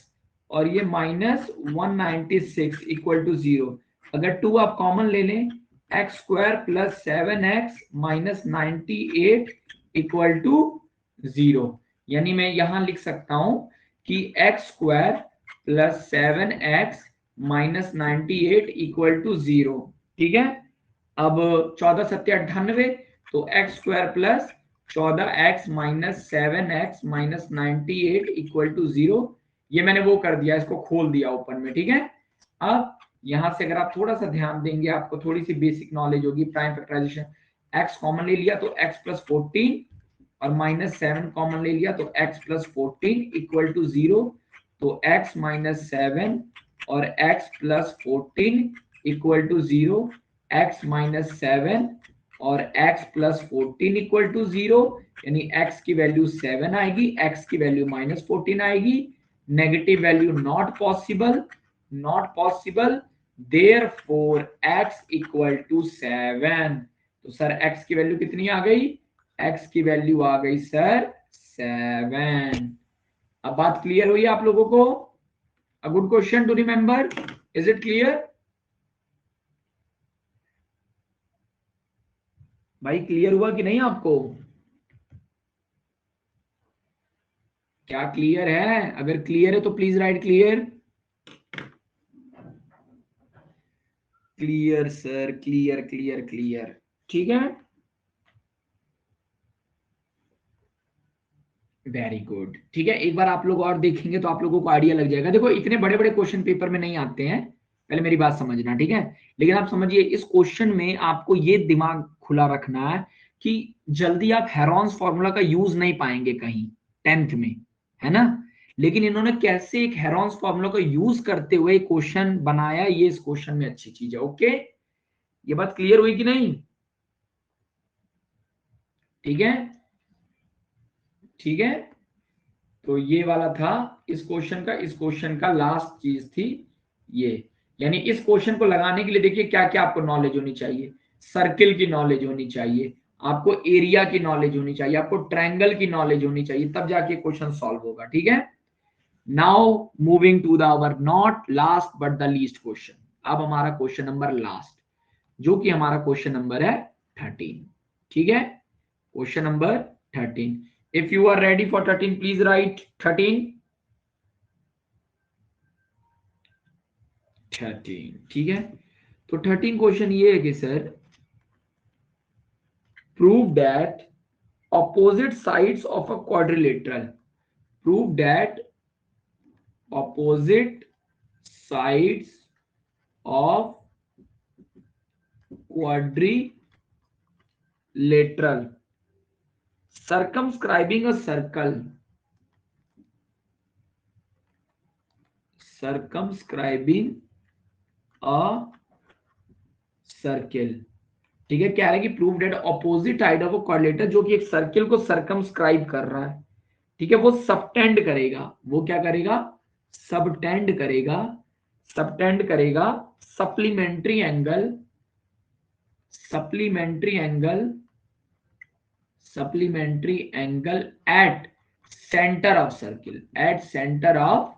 Speaker 1: और ये माइनस 196 इक्वल टू 0। अगर 2 आप कॉमन ले लें, X square plus 7x minus 98 equal to 0, यानी मैं यहां लिख सकता हूं कि X square plus 7x minus 98 equal to 0, ठीक है। अब 14 सत्या 98, तो X square plus 14x minus 7x minus 98 equal to 0, ये मैंने वो कर दिया, इसको खोल दिया ओपन में, ठीक है। अब यहां से अगर आप थोड़ा सा ध्यान देंगे, आपको थोड़ी सी बेसिक नॉलेज होगी, प्राइम फैक्टराइजेशन, x कॉमन ले लिया तो x प्लस 14 और माइनस 7 कॉमन ले लिया तो x प्लस 14 इक्वल टू 0, तो x माइनस 7 और x plus 14 equal to 0, x minus 7 और x प्लस 14 इक्वल टू 0, यानी x की वैल्यू 7 आएगी, x की वैल्यू माइनस 14 आएगी, negative value not possible, not possible, therefore x equal to 7। तो sir x की वैल्यू कितनी आ गई, x की वैल्यू आ गई सर 7। अब बात क्लियर हुई आप लोगों को, a good question to remember, is it clear भाई, क्लियर हुआ कि नहीं आपको, क्या क्लियर है, अगर क्लियर है तो please write clear, clear sir, clear clear clear, ठीक है, वेरी गुड, ठीक है। एक बार आप लोग और देखेंगे तो आप लोगों को आइडिया लग जाएगा। देखो इतने बड़े बड़े क्वेश्चन पेपर में नहीं आते हैं, पहले मेरी बात समझना, ठीक है। लेकिन आप समझिए इस क्वेश्चन में आपको ये दिमाग खुला रखना है कि जल्दी आप हेरॉन्स फॉर्मूला का यूज नहीं पाएंगे कहीं 10th में, है ना। लेकिन इन्होंने कैसे एक हेरॉन्स फॉर्मूला का यूज करते हुए क्वेश्चन बनाया, ये इस क्वेश्चन में अच्छी चीज है। ओके, ये बात क्लियर हुई कि नहीं? ठीक है, ठीक है। तो ये वाला था इस क्वेश्चन का लास्ट चीज थी ये। यानी इस क्वेश्चन को लगाने के लिए देखिए क्या क्या आपको नॉलेज होनी चाहिए। सर्किल की नॉलेज होनी चाहिए, आपको एरिया की नॉलेज होनी चाहिए, आपको ट्रायंगल की नॉलेज होनी चाहिए, तब जाके क्वेश्चन सॉल्व होगा, ठीक है। Now moving to the our not last but the least question. अब हमारा क्वेश्चन नंबर लास्ट, जो कि हमारा क्वेश्चन नंबर है 13, ठीक है। Question number 13। If you are ready for 13, please write 13. 13, ठीक है। तो 13 क्वेश्चन ये है कि sir, prove that opposite sides of a quadrilateral, prove that opposite sides of quadrilateral circumscribing a circle, circumscribing a circle, ठीक है। क्या है कि prove that opposite side of a quadrilateral, जो कि एक सर्किल को सर्कमस्क्राइब कर रहा है, ठीक है, वो सबटेंड करेगा। वो क्या करेगा? सबटेंड करेगा, सबटेंड करेगा supplementary angle, supplementary angle, supplementary angle at centre of circle, at centre of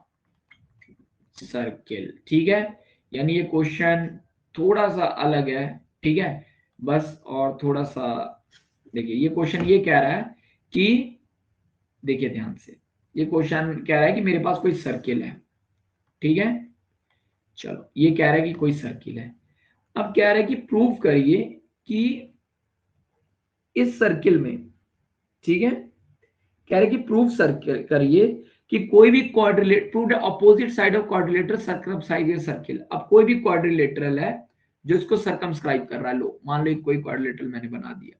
Speaker 1: circle, ठीक है। यानी ये क्वेश्चन थोड़ा सा अलग है, ठीक है। बस और थोड़ा सा देखिए, ये क्वेश्चन ये कह रहा है कि, देखिए ध्यान से, ये क्वेश्चन कह रहा है कि मेरे पास कोई सर्किल है, ठीक है। चलो, ये कह रहा है कि कोई सर्किल है। अब कह रहा है कि प्रूव करिए कि इस सर्किल में, ठीक है, कह रहे कि प्रूव सर्किल करिए कि कोई भी quadrilateral, prove opposite side of quadrilateral circumscribe circle. अब कोई भी क्वाड्रिलेटरल है जो इसको सर्कमस्क्राइब कर रहा है, लो मान लो कोई क्वाड्रिलेटरल मैंने बना दिया,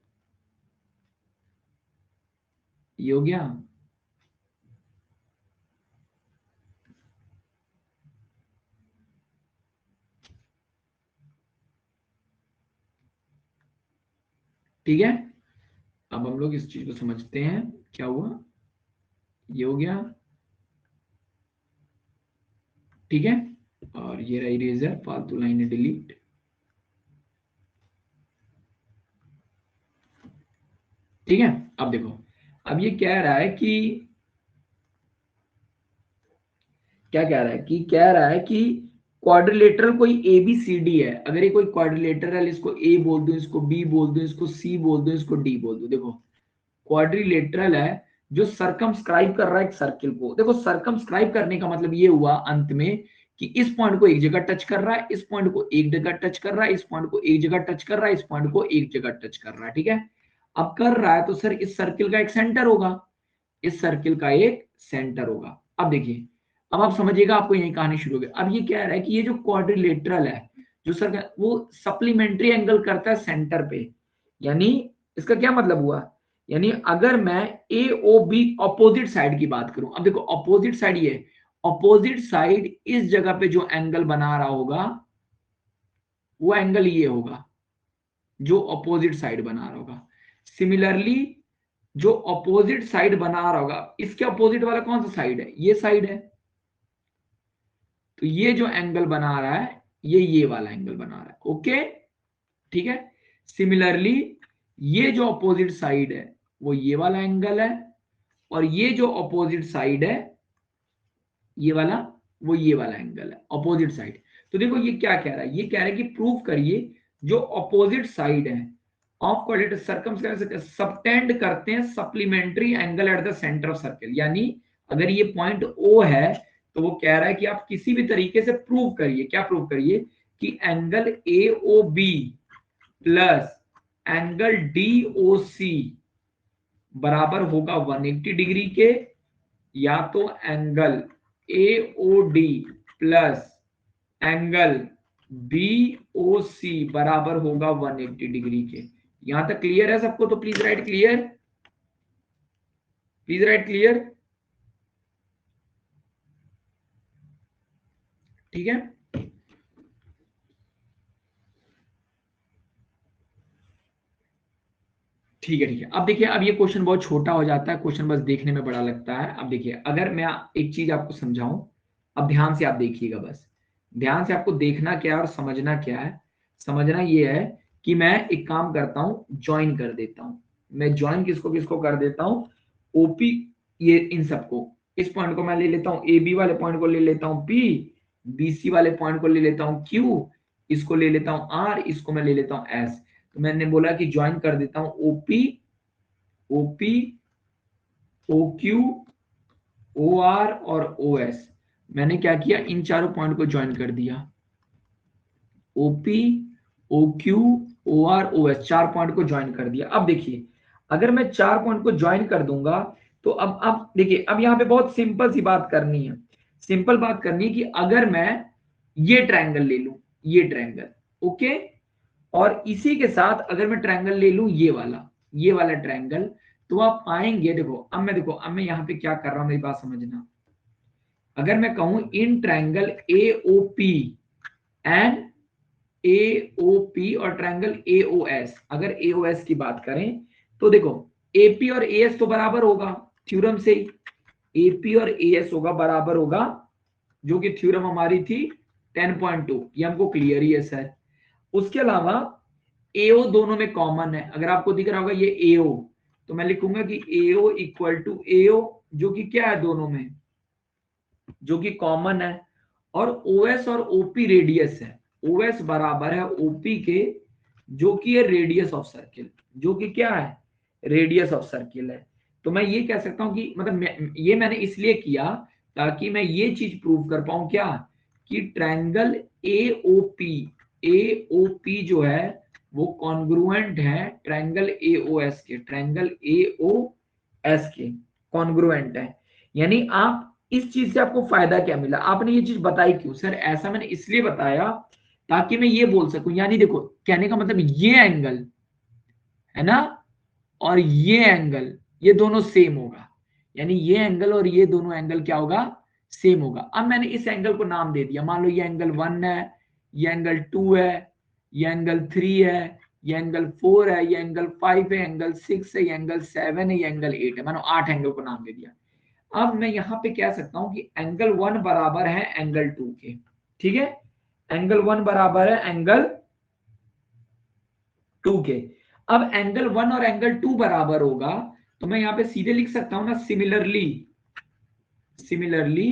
Speaker 1: ये हो गया। ठीक है, अब हम लोग इस चीज को समझते हैं क्या हुआ, ये हो गया, ठीक है। और ये रहा इरेजर, फालतू लाइनें डिलीट, ठीक है। अब देखो, अब ये कह रहा है कि, क्या कह रहा है कि, कह रहा है कि क्वाड्रिलेटरल कोई ए बी सी डी है। अगर ये कोई क्वाड्रिलेटरल, इसको ए बोल दूं, इसको बी बोल दूं, इसको सी बोल दूं, इसको डी बोल दूं। देखो, क्वाड्रिलेटरल है जो सर्कमस्क्राइब कर रहा है एक सर्किल को। देखो, सर्कमस्क्राइब करने का मतलब ये हुआ अंत में कि इस पॉइंट को एक जगह टच कर रहा है, इस पॉइंट को एक जगह टच कर रहा है, इस पॉइंट को एक जगह टच कर रहा है, इस पॉइंट को एक जगह टच कर रहा है, ठीक है। अब कर रहा है तो सर इस सर्किल का एक सेंटर होगा, इस सर्किल का एक सेंटर होगा। अब देखिए, अब आप समझिएगा, आपको यही कहानी शुरू हो गई। अब ये कह रहा है कि ये जो क्वाड्रिलेटरल है, जो सर वो सप्लीमेंट्री एंगल करता है सेंटर पे। यानी इसका क्या मतलब हुआ? यानी अगर मैं ए ओ बी अपोजिट साइड की बात करूं, अब देखो अपोजिट साइड, ये अपोजिट साइड इस जगह पे जो एंगल बना रहा होगा वो एंगल ये होगा, जो अपोजिट साइड बना रहा होगा। सिमिलरली जो अपोजिट साइड बना रहा होगा, इसके अपोजिट वाला कौन सा साइड है? ये साइड है। तो ये जो एंगल बना रहा है, ये वाला एंगल बना रहा है, ओके, ठीक है। सिमिलरली ये जो अपोजिट साइड है वो ये वाला एंगल है, और ये जो अपोजिट साइड है ये वाला, वो ये वाला एंगल है, अपोजिट साइड। तो देखो ये क्या कह रहा है, ये कह रहा है कि प्रूव करिए जो अपोजिट साइड है ऑफ क्वाड्रिलेटरल सर्कमस्टेंस सबटेंड करते हैं supplementary angle eight the centre of circle. यानी अगर ये पॉइंट ओ है तो वो कह रहा है कि आप किसी भी तरीके से प्रूव करिए, क्या प्रूव करिए, कि angle A O B plus angle D O C बराबर होगा 180 डिग्री के, या तो angle A O D plus angle BOC बराबर होगा 180 डिग्री के। यहां तक क्लियर है सबको? तो please write clear, please write clear. ठीक है, ठीक है, ठीक है। अब देखिए, अब ये क्वेश्चन बहुत छोटा हो जाता है, क्वेश्चन बस देखने में बड़ा लगता है। अब देखिए, अगर मैं एक चीज आपको समझाऊं, अब ध्यान से आप देखिएगा, बस ध्यान से आपको देखना क्या है और समझना क्या है। समझना ये है कि मैं एक काम करता हूं, ज्वाइन कर देता हूं। मैं ज्वाइन किसको किसको कर देता हूं? ओपी, ये इन सबको, इस पॉइंट को मैं ले लेता हूं, ए बी वाले पॉइंट को ले लेता हूं पी, बी सी वाले पॉइंट को ले लेता हूं क्यू, इसको ले लेता हूं आर, इसको मैं ले लेता हूं एस। तो मैंने बोला कि ज्वाइन कर देता हूं OP, OP, OQ, O R और ओ एस। मैंने क्या किया, इन चारों पॉइंट को ज्वाइन कर दिया। OP, OQ, O R, O S, चार पॉइंट को ज्वाइन कर दिया। अब देखिए, अगर मैं चार पॉइंट को ज्वाइन कर दूंगा तो अब देखिए, अब यहाँ पे बहुत सिंपल सी बात करनी है। सिंपल बात करनी है कि अगर मैं ये ट्रायंगल ले लूं, ये ट्रायंगल, ओके, और इसी के साथ अगर मैं ट्रायंगल ले लूं ये वाला ट्रायंगल, तो आप पाएंगे, देखो अब मैं यहाँ पे क्या कर रहा हूं, मेरी बात समझना। अगर मैं कहूं in triangle AOP and AOP और ट्रायंगल AOS, अगर AOS की बात करें तो देखो, AP और AS तो बराबर होगा थ्योरम से ही, AP और AS होगा बराबर होगा, जो कि थ्योरम हमारी थी 10.2, ये हमको क्लियर ही है सर। उसके अलावा AO दोनों में कॉमन है, अगर आपको दिख रहा होगा ये AO, तो मैं लिखूंगा कि AO इक्वल टू AO, जो कि क्या है दोनों में, जो कि कॉमन है। और OS और OP रेडियस है, OS बराबर है OP के, जो कि है रेडियस ऑफ सर्किल, जो कि क्या है, रेडियस ऑफ सर्किल है। तो मैं ये कह सकता हूं कि मतलब ये मैंने इसलिए किया ताकि मैं ये चीज प्रूव कर पाऊं, क्या, कि ट्रायंगल AOP, AOP जो है वो कॉन्ग्रुएंट है ट्रायंगल AOS के, ट्रायंगल AOS के कॉन्ग्रुएंट है। यानी आप इस चीज से आपको फायदा क्या मिला, आपने ये चीज बताई क्यों सर? ऐसा मैंने इसलिए बताया ताकि मैं ये बोल सकूं, यानी देखो, कहने का मतलब ये एंगल है ना, और ये एंगल, ये दोनों सेम होगा। यानी ये एंगल और ये दोनों एंगल क्या होगा, सेम होगा। अब मैंने इस एंगल को नाम दे दिया, मान लो ये एंगल 1 है, ये एंगल 2 है, ये एंगल 3 है, ये एंगल 4 है, ये एंगल 5 है, एंगल 6 है, ये एंगल 7 है, ये एंगल 8 है, मानो 8 एंगल को नाम दे दिया। अब मैं यहां पे कह सकता हूं कि एंगल 1 बराबर है एंगल 2 के, ठीक है, एंगल 1 बराबर है एंगल 2 के। अब एंगल 1 और एंगल 2 बराबर होगा, तो मैं यहां पे सीधे लिख सकता हूं ना, सिमिलरली, सिमिलरली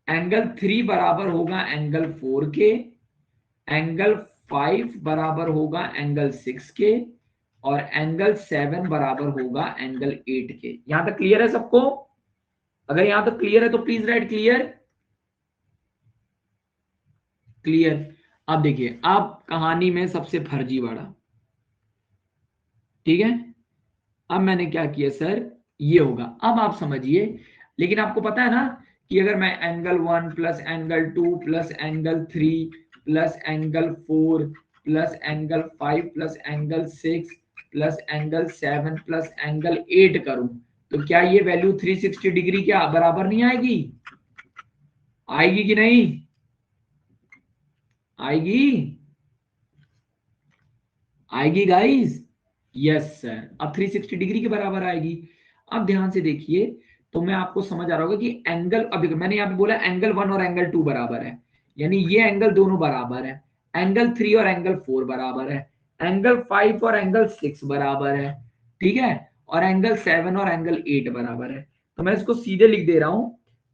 Speaker 1: एंगल 3 बराबर होगा एंगल 4 के, एंगल 5 बराबर होगा एंगल 6 के, और एंगल 7 बराबर होगा एंगल 8 के। यहां तक क्लियर है सबको? अगर यहां तक क्लियर है तो प्लीज राइट क्लियर, क्लियर। अब देखिए, अब कहानी में सबसे फर्जीवाड़ा, ठीक है, अब मैंने क्या किया सर, ये होगा, अब आप समझिए। लेकिन आपको पता है ना कि अगर मैं angle 1 plus angle 2 plus angle 3 plus angle 4 plus angle 5 plus angle 6 plus angle 7 plus angle 8 करूं, तो क्या ये वैल्यू 360 डिग्री क्या बराबर नहीं आएगी? आएगी कि नहीं आएगी? आएगी गाइस? यस सर, अब 360 डिग्री के बराबर आएगी। अब ध्यान से देखिए, तो मैं आपको समझ आ रहा होगा कि एंगल, अब देखो मैंने यहाँ पे बोला एंगल 1 और एंगल 2 बराबर है, यानी ये एंगल दोनों बराबर है। एंगल 3 और एंगल 4 बराबर है, एंगल 5 और एंगल 6 बराबर है, ठीक है, और एंगल 7 और एंगल 8 बराबर है। तो मैं इसको सीधे लिख दे रहा हूं,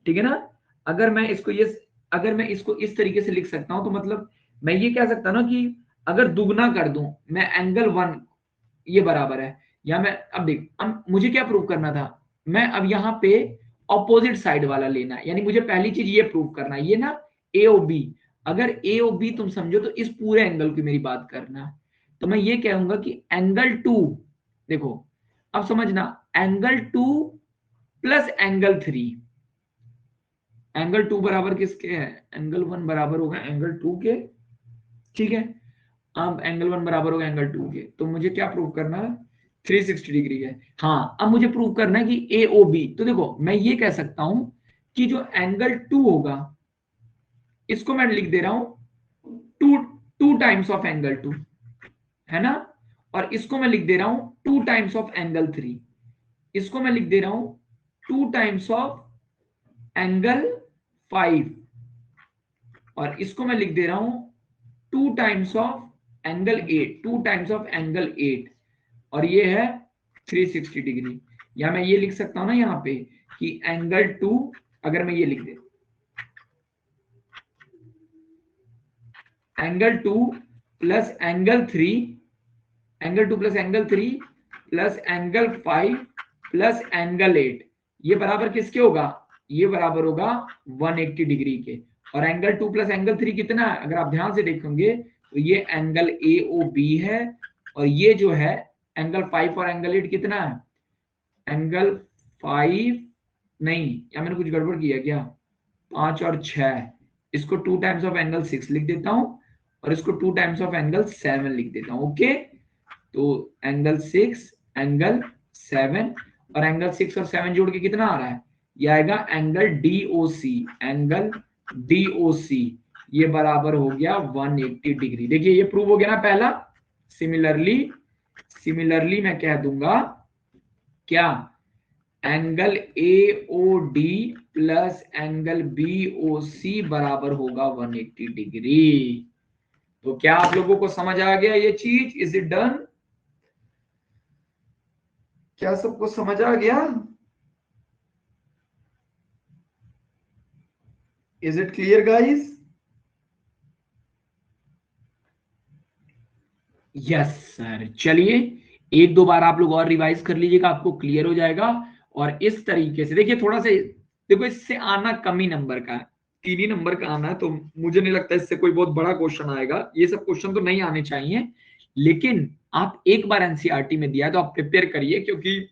Speaker 1: ठीक है ना। अगर मैं इसको ये, अगर मैं इसको इस तरीके से लिख सकता हूं, तो मतलब मैं ये कह सकता हूं ना कि अगर दुगना कर दूं मैं एंगल 1, ये बराबर है, या मैं, अब देख, अब मुझे क्या प्रूव करना था, मैं अब यहाँ पे ऑपोजिट साइड वाला लेना है, यानी मुझे पहली चीज ये प्रूव करना है, ये ना ए ओ बी, अगर ए ओ बी तुम समझो तो इस पूरे एंगल की मेरी बात करना है। तो मैं ये कहूंगा कि एंगल 2, देखो अब समझना, एंगल 2 प्लस एंगल 3, एंगल 2 बराबर किसके है, एंगल 1 बराबर होगा एंगल 2 के, ठीक है। अब एंगल 1 बराबर होगा एंगल 2 के, तो मुझे क्या प्रूव करना है, 360 डिग्री है। हाँ, अब मुझे प्रूव करना है कि ए ओ बी, तो देखो मैं ये कह सकता हूं कि जो एंगल 2 होगा इसको मैं लिख दे रहा हूं टू टाइम्स ऑफ एंगल 2, है ना, और इसको मैं लिख दे रहा हूं 2 टाइम्स ऑफ एंगल 3, इसको मैं लिख दे रहा हूं 2 टाइम्स ऑफ एंगल 5, और इसको मैं लिख दे रहा हूं 2 times of angle 8, 2 times of angle 8, और ये है 360 डिग्री। या मैं ये लिख सकता हूं ना यहाँ पे कि एंगल 2, अगर मैं ये लिख दे angle 2 plus angle 3, angle 2 plus angle 3 plus angle 5 plus angle 8, ये बराबर किसके होगा, ये बराबर होगा 180 डिग्री के। और एंगल 2 प्लस एंगल 3 कितना है, अगर आप ध्यान से देखेंगे तो ये एंगल ए ओ बी है, और ये जो है एंगल 5 और एंगल 8 कितना है, एंगल 5 नहीं, या मैंने कुछ गड़बड़ किया क्या, 5 और 6, इसको 2 टाइम्स ऑफ एंगल 6 लिख देता हूं, और इसको 2 टाइम्स ऑफ एंगल 7 लिख देता हूं, ओके। तो एंगल 6 एंगल 7, और एंगल 6 और 7 जोड़ के कितना आ रहा है, ये आएगा एंगल डीओसी, एंगल डीओसी, ये बराबर हो गया 180 डिग्री। देखिए ये प्रूव हो गया ना पहला। सिमिलरली मैं कह दूंगा क्या, angle A O D plus angle B O C बराबर होगा 180 डिग्री। तो क्या आप लोगों को समझ आ गया ये चीज, इज इट डन, क्या सबको समझ आ गया, is it clear guys? Yes sir, चलिए एक दो बार आप लोग और रिवाइज कर लीजिएगा, आपको क्लियर हो जाएगा। और इस तरीके से देखिए थोड़ा सा, देखो इससे आना कम ही नंबर का है, 3 ही नंबर का आना है, तो मुझे नहीं लगता इससे कोई बहुत बड़ा क्वेश्चन आएगा, ये सब क्वेश्चन तो नहीं आने चाहिए। लेकिन आप एक बार एनसीईआरटी में दिया है तो आप प्रिपेयर करिए, क्योंकि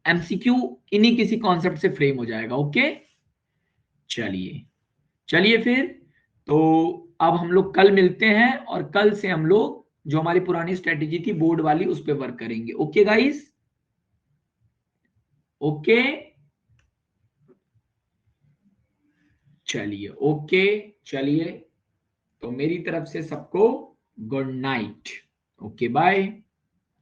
Speaker 1: एमसीक्यू इन्हीं किसी कॉन्सेप्ट से फ्रेम हो जाएगा, ओके। चलिए चलिए फिर, तो अब हम लोग कल मिलते हैं, और कल से हम लोग जो हमारी पुरानी स्ट्रेटेजी थी बोर्ड वाली उस पर वर्क करेंगे, ओके गाइस, ओके। चलिए ओके, चलिए, तो मेरी तरफ से सबको गुड नाइट, ओके बाय।